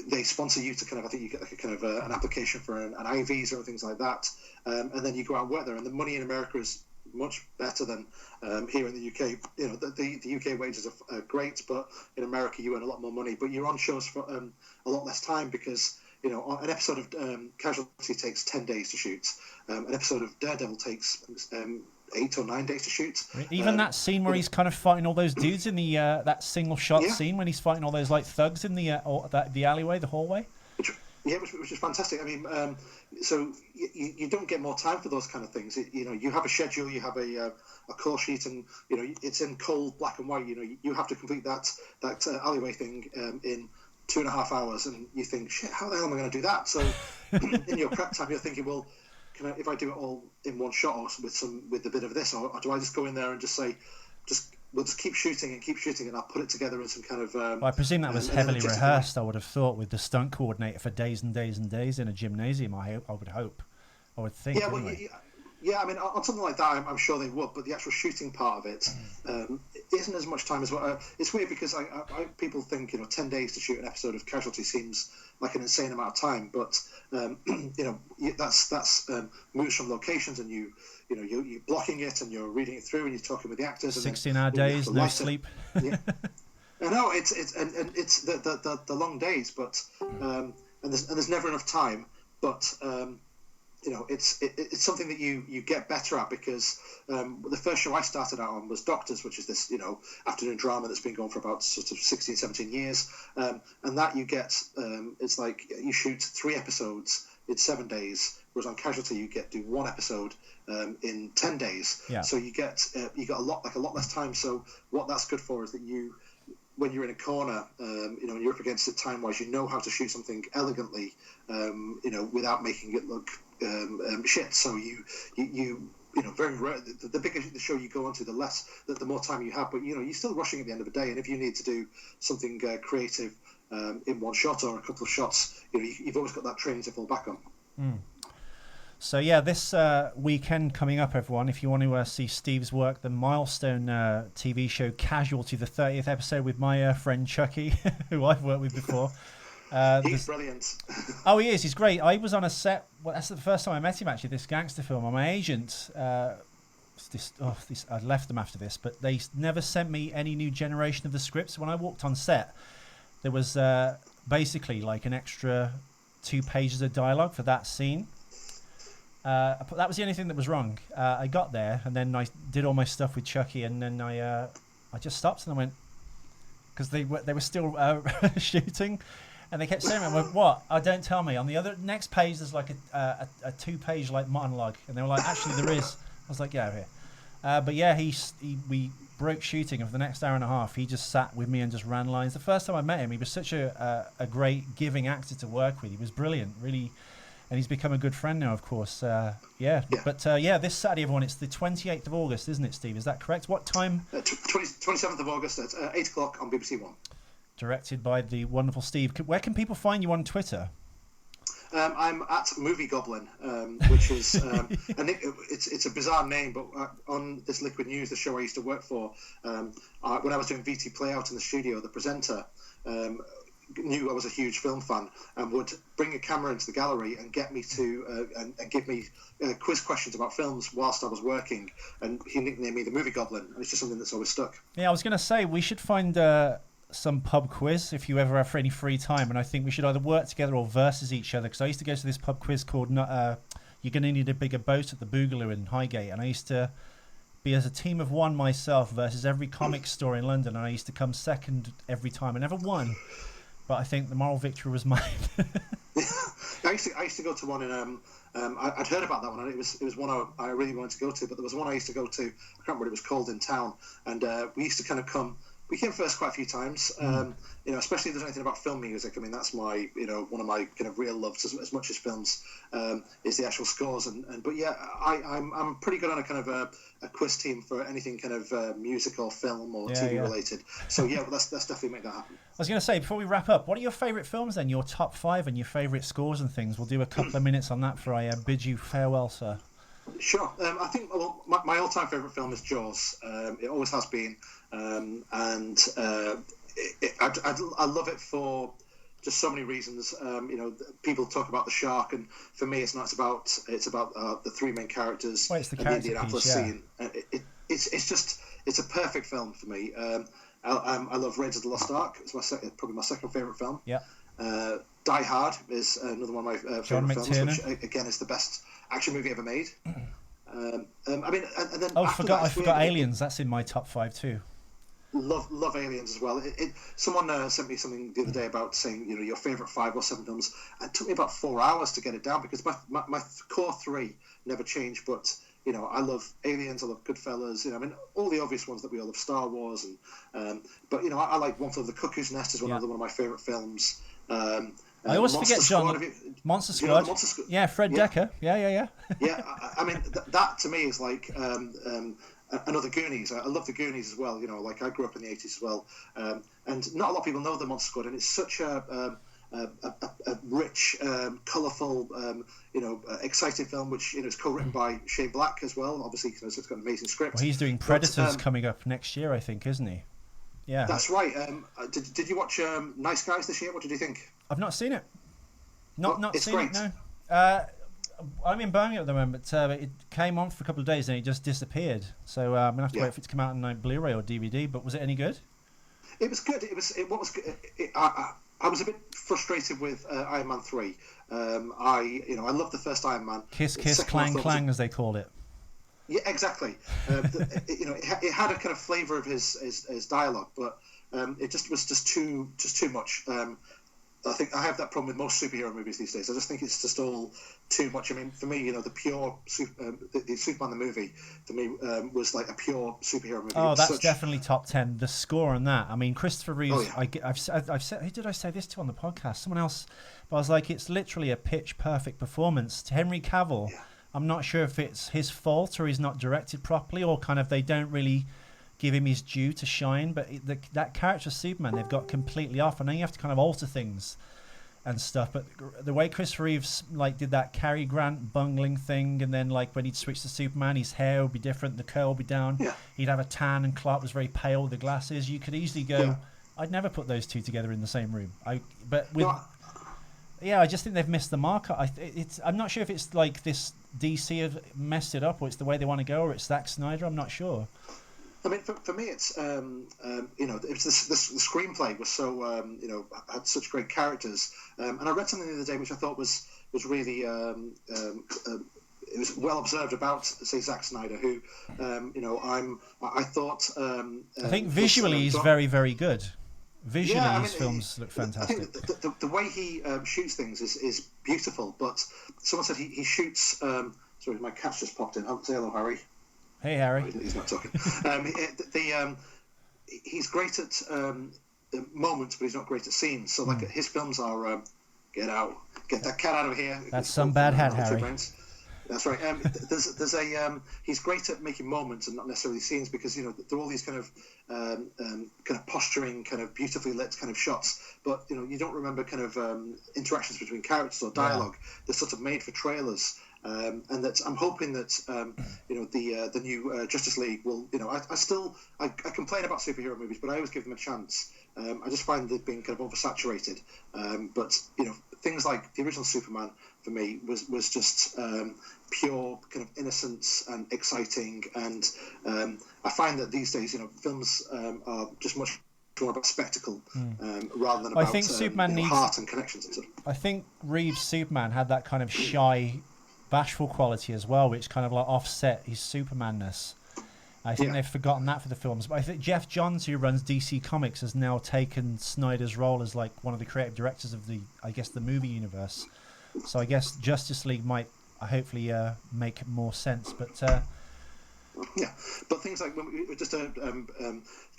They sponsor you to kind of, I think you get like a kind of an application for an IV visa or things like that, and then you go out and work there. And the money in America is much better than here in the UK. The UK wages are great, but in America you earn a lot more money. But you're on shows for a lot less time, because an episode of Casualty takes 10 days to shoot. An episode of Daredevil takes 8 or 9 days to shoot. Even that scene where he's kind of fighting all those dudes in the that single shot scene when he's fighting all those like thugs in the alleyway, the hallway. Which is fantastic. I mean, so you don't get more time for those kind of things. You have a schedule, you have a call sheet, and it's in cold black and white. You have to complete that alleyway thing in 2.5 hours, and you think, shit, how the hell am I going to do that? So in your prep time, you're thinking, well, if I do it all in one shot, or with a bit of this, or do I just go in there and just say, we'll just keep shooting, and I'll put it together in some kind of... I presume that was heavily rehearsed, I would have thought, with the stunt coordinator for days and days and days in a gymnasium, I would think. Yeah, anyway. I mean, on something like that, I'm sure they would, but the actual shooting part of it isn't as much time as what... it's weird, because people think, 10 days to shoot an episode of Casualty seems like an insane amount of time, but, that's moves from locations, and you're blocking it, and you're reading it through, and you're talking with the actors. 16-hour days, no sleep. Yeah. I know, it's the long days, but and there's never enough time, but it's something that you get better at, because the first show I started out on was Doctors, which is this afternoon drama that's been going for about sort of 16, 17 years, and that you get it's like you shoot 3 episodes in 7 days, whereas on Casualty you do 1 episode in 10 days. Yeah. So you get a lot less time. So what that's good for is that when you're in a corner, and you're up against it time-wise, you know how to shoot something elegantly, without making it look shit. So you very rare. The bigger the show you go onto, the more time you have. But you're still rushing at the end of the day. And if you need to do something creative in one shot or a couple of shots, you've always got that training to fall back on. Mm. So yeah, this weekend coming up, everyone, if you want to see Steve's work, the milestone TV show Casualty, the 30th episode with my friend Chucky, who I've worked with before. He's brilliant. Oh, he is. He's great. I was on a set. Well, that's the first time I met him, actually, this gangster film. And my agent, I left them after this, but they never sent me any new generation of the scripts. When I walked on set, there was basically like an extra 2 pages of dialogue for that scene. That was the only thing that was wrong. I got there, and then I did all my stuff with Chucky, and then I just stopped, and I went, because they were still shooting, and they kept saying, I went, what? Oh, don't tell me. On the next page, there's like a 2-page like monologue, and they were like, actually, there is. I was like, yeah, here. But yeah, we broke shooting, and for the next hour and a half, he just sat with me and just ran lines. The first time I met him, he was such a great, giving actor to work with. He was brilliant, really. And he's become a good friend now, of course. Yeah. But this Saturday, everyone, it's the 28th of August, isn't it, Steve? Is that correct? What time? 27th of August at 8 o'clock on BBC One. Directed by the wonderful Steve. Where can people find you on Twitter? I'm at Movie Goblin, which is it's a bizarre name, but on this Liquid News, the show I used to work for, when I was doing VT Playout in the studio, the presenter knew I was a huge film fan and would bring a camera into the gallery and get me to and give me quiz questions about films whilst I was working, and he nicknamed me the Movie Goblin, and it's just something that's always stuck. Yeah, I was going to say we should find some pub quiz if you ever have any free time, and I think we should either work together or versus each other, because I used to go to this pub quiz called You're Going to Need a Bigger Boat at the Boogaloo in Highgate, and I used to be as a team of one myself versus every comic store in London, and I used to come second every time. I never won, but I think the moral victory was mine. I used to go to one in I'd heard about that one, and it was one I really wanted to go to, but there was one I used to go to, I can't remember what it was called, in town, and we used to kind of come. We came first quite a few times, especially if there's anything about film music. I mean, that's my, one of my kind of real loves, as much as films, is the actual scores. But yeah, I'm pretty good on a kind of a quiz team for anything kind of music or film or TV related. So yeah, let's definitely make that happen. I was going to say, before we wrap up, what are your favourite films then? Your top 5 and your favourite scores and things. We'll do a couple of minutes on that before I bid you farewell, sir. Sure. I think my all-time favourite film is Jaws. It always has been, and I love it for just so many reasons. People talk about the shark, and for me, it's about the 3 main characters. Well, it's the Indianapolis piece, yeah. scene. It's a perfect film for me. I love Raiders of the Lost Ark. It's probably my second favourite film. Yeah. Die Hard is another one of my favourite films, which again is the best action movie ever made. And then I forgot Aliens. That's in my top 5 too. Love Aliens as well. Someone sent me something the other day about saying your favourite 5 or 7 films. It took me about 4 hours to get it down, because my core 3 never changed. But I love Aliens. I love Goodfellas. All the obvious ones that we all love, Star Wars, but I like One Flew Over the Cuckoo's Nest as another one of my favourite films. I always forget John. Monster Squad. Yeah, Fred Decker. Yeah. Yeah, that to me is like another Goonies. I love the Goonies as well. Like I grew up in the 80s as well, and not a lot of people know the Monster Squad, and it's such a rich, colourful, exciting film, which is co-written by Shane Black as well. Obviously, it's got an amazing script. Well, he's doing Predators coming up next year, I think, isn't he? Yeah, that's right. Did you watch Nice Guys this year? What did you think? I've not seen it. Not it's seen great. it. No. I'm in Birmingham at the moment, but it came on for a couple of days and it just disappeared. So I'm gonna have to wait for it to come out on Blu-ray or DVD. But was it any good? It was good. I was a bit frustrated with Iron Man 3. I loved the first Iron Man. Kiss, clang, clang, as they call it. Yeah, exactly. It had a kind of flavour of his dialogue, but it just was too much. I think I have that problem with most superhero movies these days. I just think it's just all too much. I mean, for me, the pure the Superman the movie for me was like a pure superhero movie. Oh, that's definitely top 10. The score on that. I mean, Christopher Reeves. Oh, yeah. I've said. Who did I say this to on the podcast? Someone else. But I was like, it's literally a pitch perfect performance. To Henry Cavill. Yeah. I'm not sure if it's his fault or he's not directed properly, or kind of they don't really give him his due to shine. But that character Superman, they've got completely off. I know you have to kind of alter things and stuff, but the way Christopher Reeves did that Cary Grant bungling thing, and then when he'd switch to Superman, his hair would be different, the curl would be down. Yeah. He'd have a tan, and Clark was very pale with the glasses. You could easily go, yeah. I'd never put those two together in the same room. I just think they've missed the mark. I'm not sure if it's this DC have messed it up, or it's the way they want to go, or it's Zack Snyder. I'm not sure. I mean, for me, it's it's the screenplay was so had such great characters, and I read something the other day which I thought was really it was well observed about, say, Zack Snyder, who I thought I think visually he's very, very good. Visually, his films look fantastic. I think the way he shoots things is beautiful, but someone said he shoots. Sorry, my cat's just popped in. Say hello, Harry. Hey, Harry. He's not talking. He's great at moments, but he's not great at scenes. So, his films are get that cat out of here. That's some bad hat, Harry. That's right. He's great at making moments and not necessarily scenes, because there are all these kind of posturing, kind of beautifully lit kind of shots, but you don't remember kind of interactions between characters or dialogue. Yeah. They're sort of made for trailers. And that I'm hoping that the new Justice League will I complain about superhero movies, but I always give them a chance. I just find they've been kind of oversaturated. But things like the original Superman for me was just pure kind of innocence and exciting. And I find that these days, films are just much more about spectacle rather than about Superman needs heart and connections and stuff. I think Reeves' Superman had that kind of shy, bashful quality as well, which kind of like offset his Supermanness. I think they've forgotten that for the films. But I think Jeff Johns, who runs DC Comics, has now taken Snyder's role as like one of the creative directors of the movie universe. So I guess Justice League might hopefully make more sense. But but things like when we just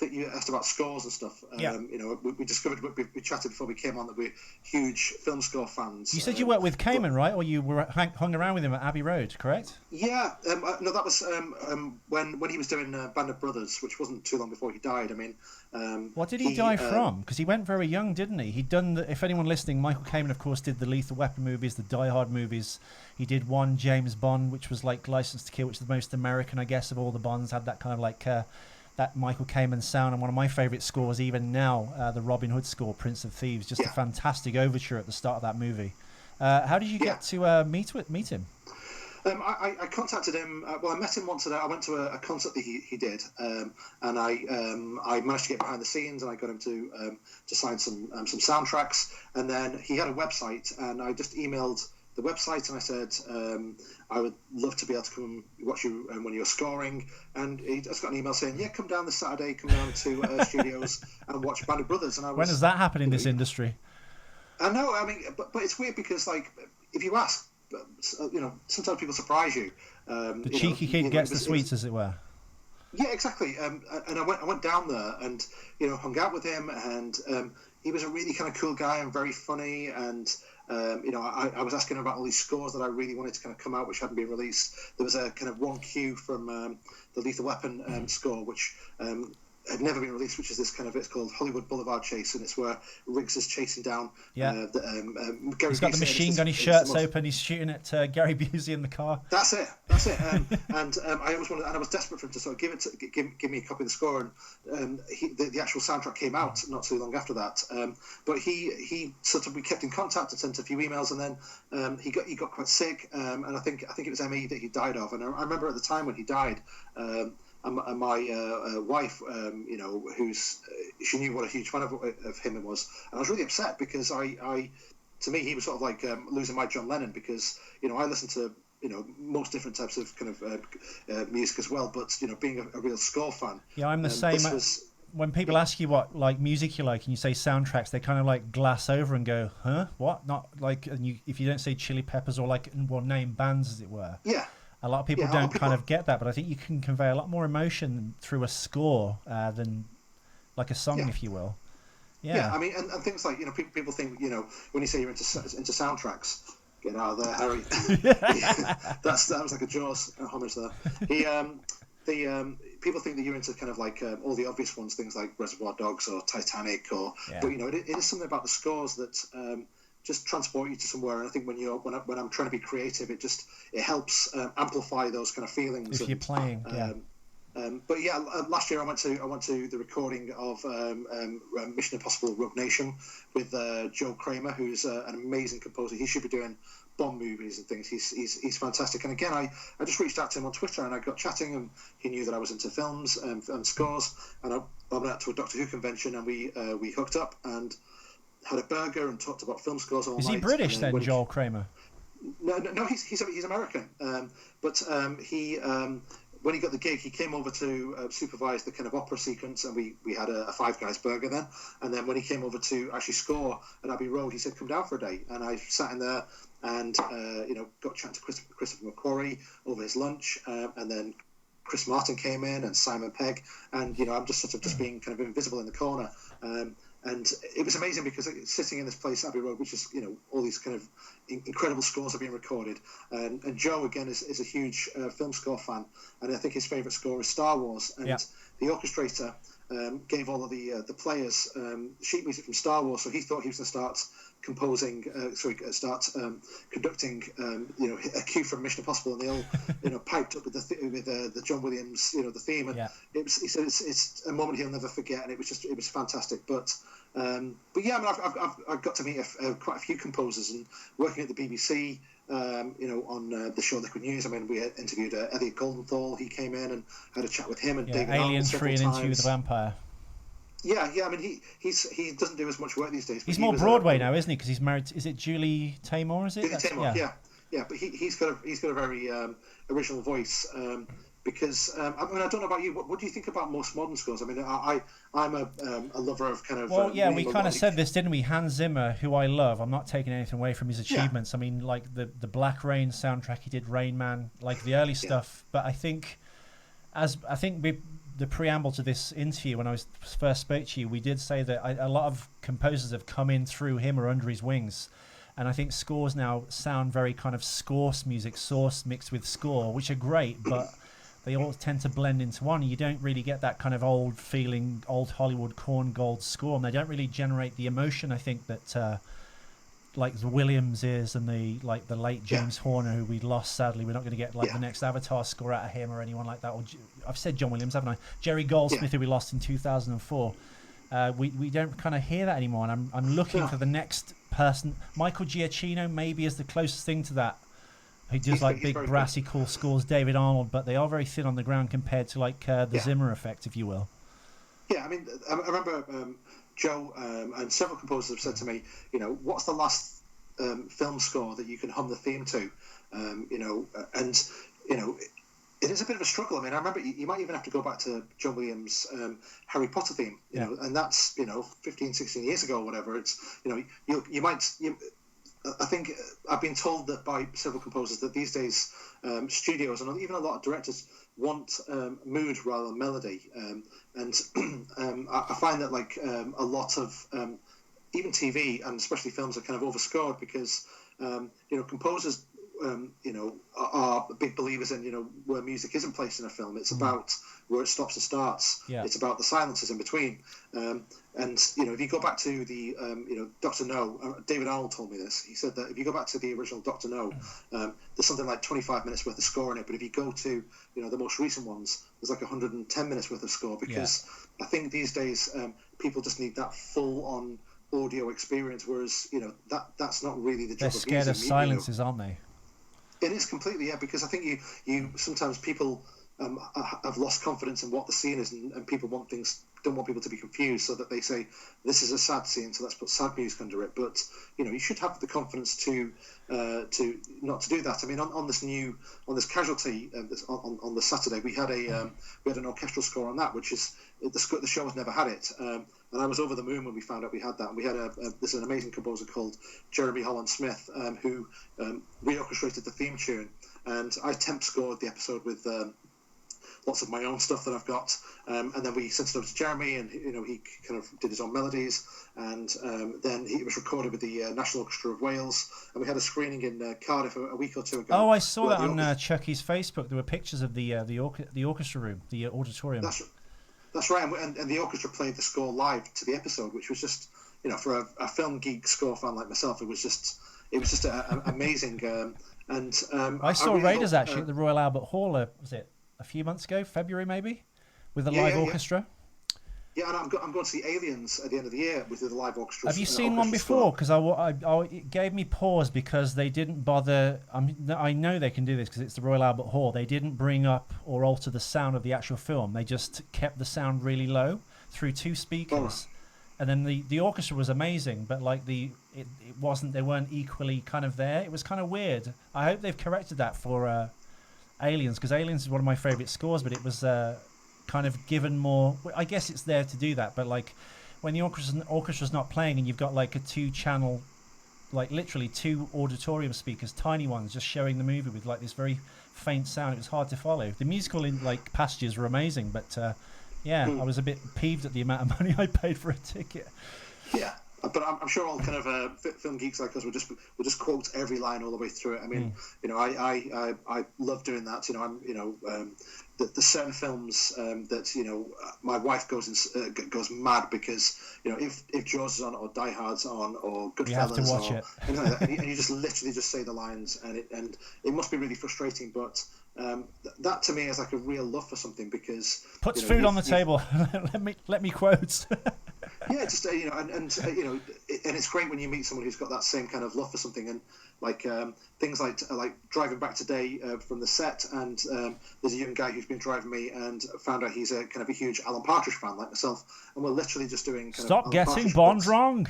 that you asked about scores and stuff. We discovered, we chatted before we came on, that we're huge film score fans. You said you worked with Kamen, right? Or you were hung around with him at Abbey Road, correct? Yeah, no, that was when he was doing Band of Brothers, which wasn't too long before he died. I mean, what did he die from? Because he went very young, didn't he? He'd done, if anyone listening, Michael Kamen, of course, did the Lethal Weapon movies, the Die Hard movies. He did one James Bond, which was like License to Kill, which is the most American, I guess, of all the Bonds. Had that kind of like that Michael Kamen sound, and one of my favourite scores even now, the Robin Hood score, Prince of Thieves, just a fantastic overture at the start of that movie. How did you get to meet him? I contacted him. I met him once. I went to a concert that he did, and I managed to get behind the scenes, and I got him to sign some soundtracks. And then he had a website, and I just emailed the website, and I said I would love to be able to come watch you when you're scoring. And he just got an email saying, "Yeah, come down this Saturday. Come down to studios and watch Band of Brothers." And when does that happen in this industry? I know. I mean, but it's weird because, like, if you ask, sometimes people surprise you. The cheeky kid gets the sweets, as it were. Yeah, exactly. And I went down there and hung out with him, and he was a really kind of cool guy and very funny. And I was asking him about all these scores that I really wanted to kind of come out, which hadn't been released. There was a kind of one cue from the Lethal Weapon score, which had never been released, which is this kind of, it's called Hollywood Boulevard Chase, and it's where Riggs is chasing down Gary he's got the machine gun, his shirt's open, he's shooting at Gary Busey in the car. That's it. And I always wanted, and I was desperate for him to sort of give me a copy of the score, and the actual soundtrack came out not too long after that. But he sort of, we kept in contact and sent a few emails, and then he got quite sick, and I think it was ME that he died of. And I remember at the time when he died, and my wife, she knew what a huge fan of him was, and I was really upset because to me, he was sort of like losing my John Lennon, because I listen to most different types of kind of music as well, but being a real score fan. Yeah, I'm the same. When people ask you what like music you like and you say soundtracks, they kind of like glass over and go, "Huh? What?" Not like, and if you don't say Chili Peppers or like name bands, as it were. Yeah. A lot of people don't kind of get that, but I think you can convey a lot more emotion through a score than like a song, if you will. Yeah, I mean, and things like, people think, when you say you're into soundtracks, get out of there, Harry. That was like a Jaws homage there. People think that you're into kind of like all the obvious ones, things like Reservoir Dogs or Titanic, but it is something about the scores that just transport you to somewhere. And I think when I'm trying to be creative, it helps amplify those kind of feelings. If you're playing, but yeah, last year I went to the recording of Mission Impossible: Rogue Nation with Joe Kramer, who's an amazing composer. He should be doing Bond movies and things. He's fantastic. And again, I just reached out to him on Twitter, and I got chatting, and he knew that I was into films and scores. And I went out to a Doctor Who convention, and we hooked up and had a burger and talked about film scores all night. Is he British then, Joel Kramer? No, he's American. But he when he got the gig, he came over to supervise the kind of opera sequence, and we had a Five Guys burger then. And then when he came over to actually score at Abbey Road, he said, "Come down for a day." And I sat in there and got chatting to Christopher McQuarrie over his lunch, and then Chris Martin came in, and Simon Pegg, and I'm just sort of just being kind of invisible in the corner. And it was amazing because sitting in this place, Abbey Road, which is, all these kind of incredible scores are being recorded. And Joe, again, is a huge film score fan. And I think his favourite score is Star Wars. And the orchestrator gave all of the players sheet music from Star Wars. So he thought he was going to start composing, conducting, a cue from Mission Impossible, and they all, piped up with the John Williams, the theme, and he said it's a moment he'll never forget, and it was fantastic. But yeah, I mean, I've got to meet quite a few composers, and working at the BBC, on the show Liquid News. I mean, we interviewed Elliot Goldenthal. He came in and had a chat with him, and David Alien 3 and times. Interview with the Vampire. Yeah. I mean, he doesn't do as much work these days. He's more Broadway now, isn't he? Because he's married. Is it Julie Taymor? Is it? Julie Taymor, yeah. But he's got a very original voice. Because I mean, I don't know about you. What do you think about most modern scores? I mean, I'm a lover of kind of. Well, we kind of said this, didn't we? Hans Zimmer, who I love. I'm not taking anything away from his achievements. I mean, like the Black Rain soundtrack he did, Rain Man, like the early stuff. But I think the preamble to this interview, when I first spoke to you, we did say that a lot of composers have come in through him or under his wings. And I think scores now sound very kind of source music, source mixed with score, which are great, but they all tend to blend into one. You don't really get that kind of old feeling, old Hollywood corn gold score, and they don't really generate the emotion, I think, that like the Williams is, and the late James Horner, who we lost sadly. We're not going to get the next Avatar score out of him or anyone like that. Or I've said John Williams, haven't I? Jerry Goldsmith, who we lost in 2004. We don't kind of hear that anymore, and I'm looking for the next person. Michael Giacchino maybe is the closest thing to that. He does big brassy cool scores. David Arnold, but they are very thin on the ground compared to the Zimmer effect, if you will. Yeah, I mean, I remember Joe and several composers have said to me, what's the last film score that you can hum the theme to? It is a bit of a struggle. I mean, I remember you might even have to go back to John Williams' Harry Potter theme, and that's 15, 16 years ago or whatever. It's you might. I think I've been told that by several composers that these days studios and even a lot of directors want mood rather than melody, and I find that a lot of even TV and especially films are kind of overscored because composers are big believers in where music isn't placed in a film. It's about where it stops and starts. It's about the silences in between. And if you go back to the Dr. No, David Arnold told me this. He said that if you go back to the original Dr. No, there's something like 25 minutes worth of score in it. But if you go to the most recent ones, there's like 110 minutes worth of score because I think these days people just need that full on audio experience. Whereas that's not really the job. They're scared of silences, aren't they? It is completely, because I think you sometimes people have lost confidence in what the scene is, and people don't want people to be confused, so that they say this is a sad scene, so let's put sad music under it. But you should have the confidence to not to do that. I mean, on this Casualty on the Saturday, we had an orchestral score on that, which is the show has never had it. And I was over the moon when we found out we had that. And we had there's an amazing composer called Jeremy Holland Smith who reorchestrated the theme tune, and I temp scored the episode with lots of my own stuff that I've got, and then we sent it over to Jeremy, and he kind of did his own melodies, and then it was recorded with the National Orchestra of Wales, and we had a screening in Cardiff a week or two ago. Oh, I saw that on Chucky's Facebook. There were pictures of the orchestra room, the auditorium. That's right, and the orchestra played the score live to the episode, which was just, for a film geek score fan like myself, it was just amazing. I saw Raiders actually at the Royal Albert Hall. Was it a few months ago, February maybe, with a live orchestra? Yeah, and I'm going to see Aliens at the end of the year with the live orchestra. Have you seen one before? Because it gave me pause because they didn't bother. I know they can do this because it's the Royal Albert Hall. They didn't bring up or alter the sound of the actual film. They just kept the sound really low through two speakers. And then the orchestra was amazing, but it wasn't. They weren't equally kind of there. It was kind of weird. I hope they've corrected that for Aliens, because Aliens is one of my favourite scores, but it was kind of given more. I guess it's there to do that, but when the orchestra's not playing and you've got a 2-channel, literally 2 auditorium speakers, tiny ones, just showing the movie with this very faint sound, it was hard to follow. The musical passages were amazing, but I was a bit peeved at the amount of money I paid for a ticket. Yeah, but I'm sure all kind of film geeks like us will just quote every line all the way through it. I mean, I love doing that. The certain films that my wife goes mad because if Jaws is on or Die Hard's on or Goodfellas, you have to watch it. And you just literally just say the lines, and it must be really frustrating, but. That to me is like a real love for something because puts food on the table. let me quote. Yeah, just and it's great when you meet someone who's got that same kind of love for something, and like things like driving back today from the set, and there's a young guy who's been driving me and found out he's a kind of a huge Alan Partridge fan like myself, and we're literally just doing stop getting Bond wrong.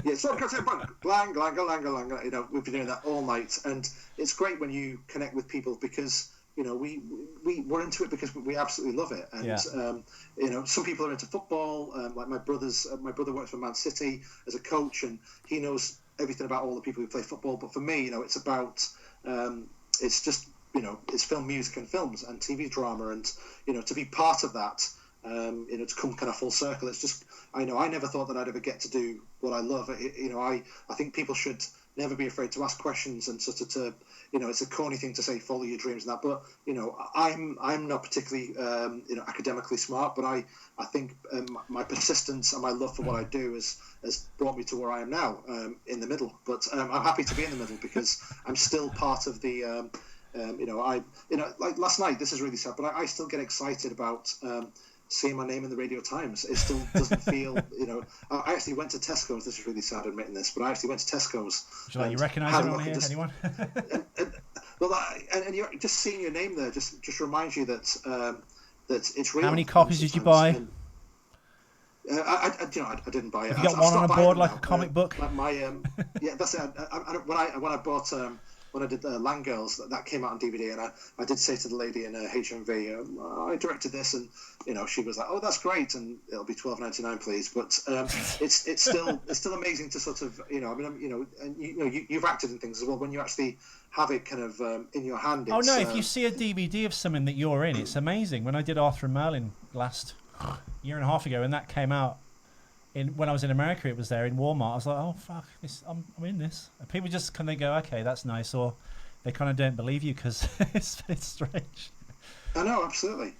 Yeah, stop getting Bond lang lang lang lang. We've been doing that all night, and it's great when you connect with people because. We're into it because we absolutely love it, and some people are into football. Like my brother works for Man City as a coach, and he knows everything about all the people who play football. But for me, it's about it's just it's film, music, and films and TV drama, and to be part of that, to come kind of full circle. It's just I never thought that I'd ever get to do what I love. I think people should never be afraid to ask questions and sort of to it's a corny thing to say follow your dreams and that, but I'm not particularly academically smart, but I think my persistence and my love for what I do has brought me to where I am now, in the middle, but I'm happy to be in the middle because I'm still part of the like last night, this is really sad, but I still get excited about seeing my name in the Radio Times. It still doesn't feel, I actually went to Tesco's. This is really sad admitting this, but I actually went to Tesco's. You recognise anyone here? Anyone? and you're just seeing your name there just reminds you that that it's real. How many copies did you buy? I didn't buy it. Have you got one on a board like a comic book? Yeah, that's it. When I bought. When I did Land Girls, that came out on DVD, and I did say to the lady in HMV, I directed this, and she was like, "Oh, that's great," and it'll be $12.99, please. But it's still amazing to sort of and you've acted in things as well when you actually have it kind of in your hand. Oh no! If you see a DVD of something that you're in, it's amazing. When I did Arthur and Merlin last year and a half ago, and that came out. When I was in America, it was there in Walmart. I was like, "Oh fuck, I'm in this." And people just kind of go, "Okay, that's nice," or they kind of don't believe you because it's strange. I know, absolutely.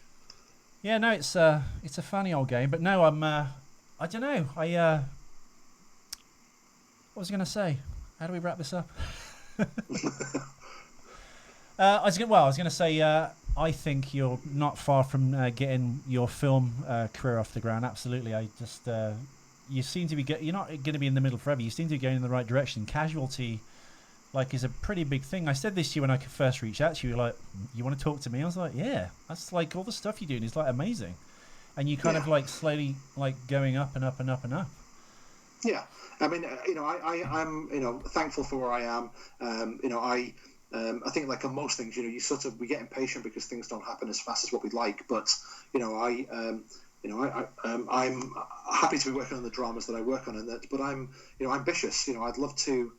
Yeah, no, it's a funny old game, but no, I don't know. What was I going to say? How do we wrap this up? I was going to say, I think you're not far from getting your film career off the ground. Absolutely, I just. You seem to be you're not going to be in the middle forever. You seem to be going in the right direction. Casualty, is a pretty big thing. I said this to you when I first reached out to you. Like, you want to talk to me? I was like, yeah, that's like all the stuff you're doing is like amazing, and you kind of slowly going up and up and up and up. Yeah, I mean, I'm thankful for where I am. I think like on most things, we get impatient because things don't happen as fast as what we'd like. But I'm happy to be working on the dramas that I work on, but I'm ambitious. I'd love to.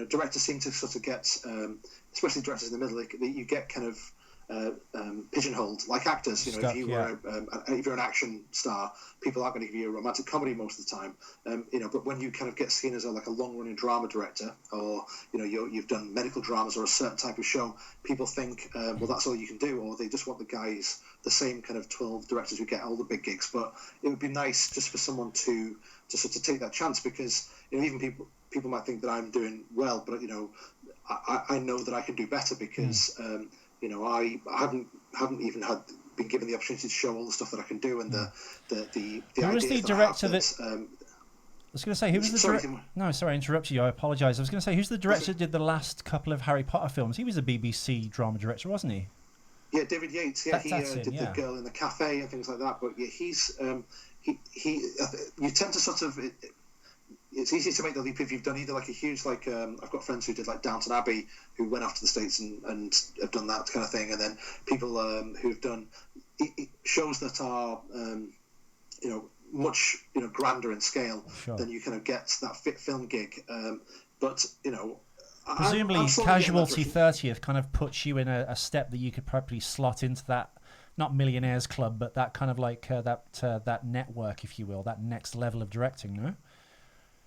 Directors seem to sort of get, especially directors in the middle, you get kind of pigeonholed like actors. Stuck, if you're an action star, people aren't going to give you a romantic comedy most of the time. But when you kind of get seen as a long-running drama director, or you've done medical dramas or a certain type of show, people think, well, that's all you can do, or they just want the same kind of 12 directors who get all the big gigs. But it would be nice just for someone to sort of take that chance, because even people might think that I'm doing well, but I know that I can do better because. I haven't even been given the opportunity to show all the stuff that I can do, and the who was the director that? I was going to say, who was the director? No, sorry, I interrupted you. I apologise. I was going to say, who's the director that did the last couple of Harry Potter films? He was a BBC drama director, wasn't he? Yeah, David Yates. Yeah, he did The Girl in the Cafe and things like that. But yeah, he's you tend to sort of. It's easy to make the leap if you've done either a huge I've got friends who did Downton Abbey, who went off to the States and have done that kind of thing, and then people who've done shows that are much grander in scale than you kind of get that fit film gig. But presumably Casualty 30th kind of puts you in a step that you could probably slot into that, not Millionaires Club, but that kind of that network, if you will, that next level of directing, no?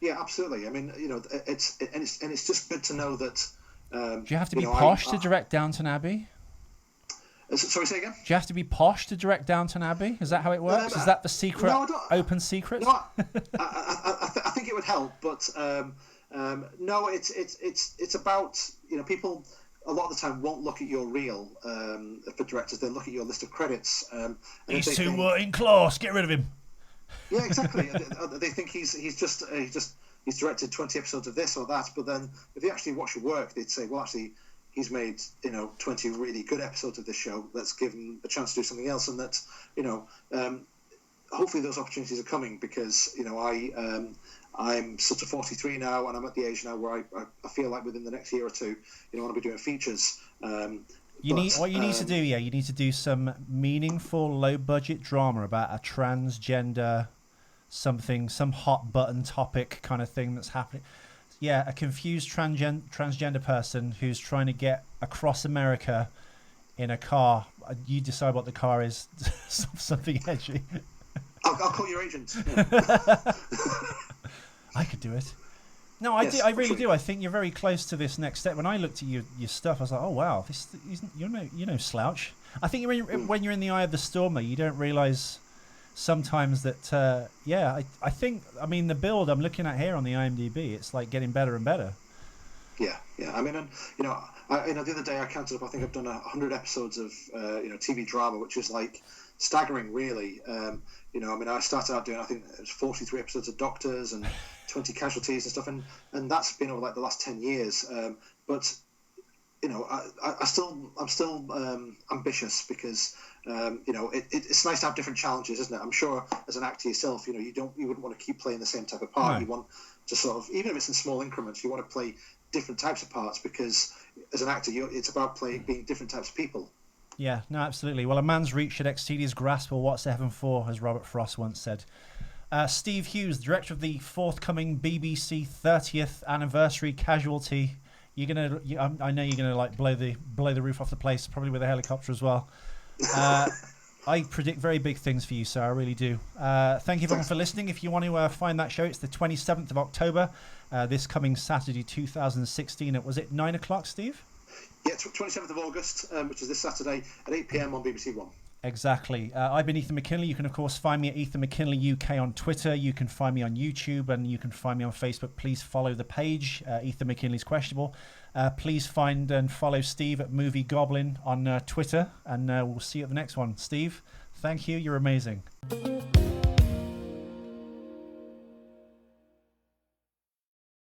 Yeah, absolutely. I mean, it's just good to know that. Do you have to be posh to direct Downton Abbey? Sorry, say again? Do you have to be posh to direct Downton Abbey? Is that how it works? Is that the secret? Open secret? No, I think it would help, but no, it's about people. A lot of the time won't look at your reel for directors. They look at your list of credits. These two were in class. Get rid of him. Yeah, exactly. They think he's directed 20 episodes of this or that, but then if they actually watch your work, they'd say, well, actually, he's made 20 really good episodes of this show. Let's give him a chance to do something else, and that hopefully those opportunities are coming, because I'm sort of 43 now, and I'm at the age now where I feel like within the next year or two, I want to be doing features. You need to do some meaningful low budget drama about a transgender something, some hot button topic kind of thing that's happening. Yeah, a confused transgender person who's trying to get across America in a car. You decide what the car is. Something edgy. I'll call your agent. Yeah. I could do it. No, I really do. I think you're very close to this next step. When I looked at your stuff, I was like, oh wow, you're no slouch. I think when you're in the eye of the storm, though, you don't realise sometimes that. I think the build I'm looking at here on the IMDb, it's like getting better and better. Yeah. I mean, and the other day I counted up. I think I've done 100 episodes of TV drama, which is like staggering, really. I started out doing, I think it was 43 episodes of Doctors and 20 Casualties and stuff, and that's been over like the last 10 years. But I'm still ambitious, because it's nice to have different challenges, isn't it? I'm sure as an actor yourself, you wouldn't want to keep playing the same type of part. No. You want to sort of, even if it's in small increments, you want to play different types of parts, because as an actor, it's about being different types of people. Yeah, no, absolutely. Well, a man's reach should exceed his grasp, or what's heaven for, as Robert Frost once said. Steve Hughes, director of the forthcoming BBC 30th anniversary Casualty. I know you're gonna like blow the roof off the place, probably with a helicopter as well. I predict very big things for you, sir. I really do. Thank you everyone for listening. If you want to find that show, it's the 27th of October, this coming Saturday, 2016. Was it 9 o'clock, Steve? Yeah, 27th of August, which is this Saturday at 8 p.m. on BBC One. Exactly. I've been Ethan McKinley. You can, of course, find me at Ethan McKinley UK on Twitter. You can find me on YouTube, and you can find me on Facebook. Please follow the page, Ethan McKinley's Questionable. Please find and follow Steve at Movie Goblin on Twitter, and we'll see you at the next one. Steve, thank you. You're amazing.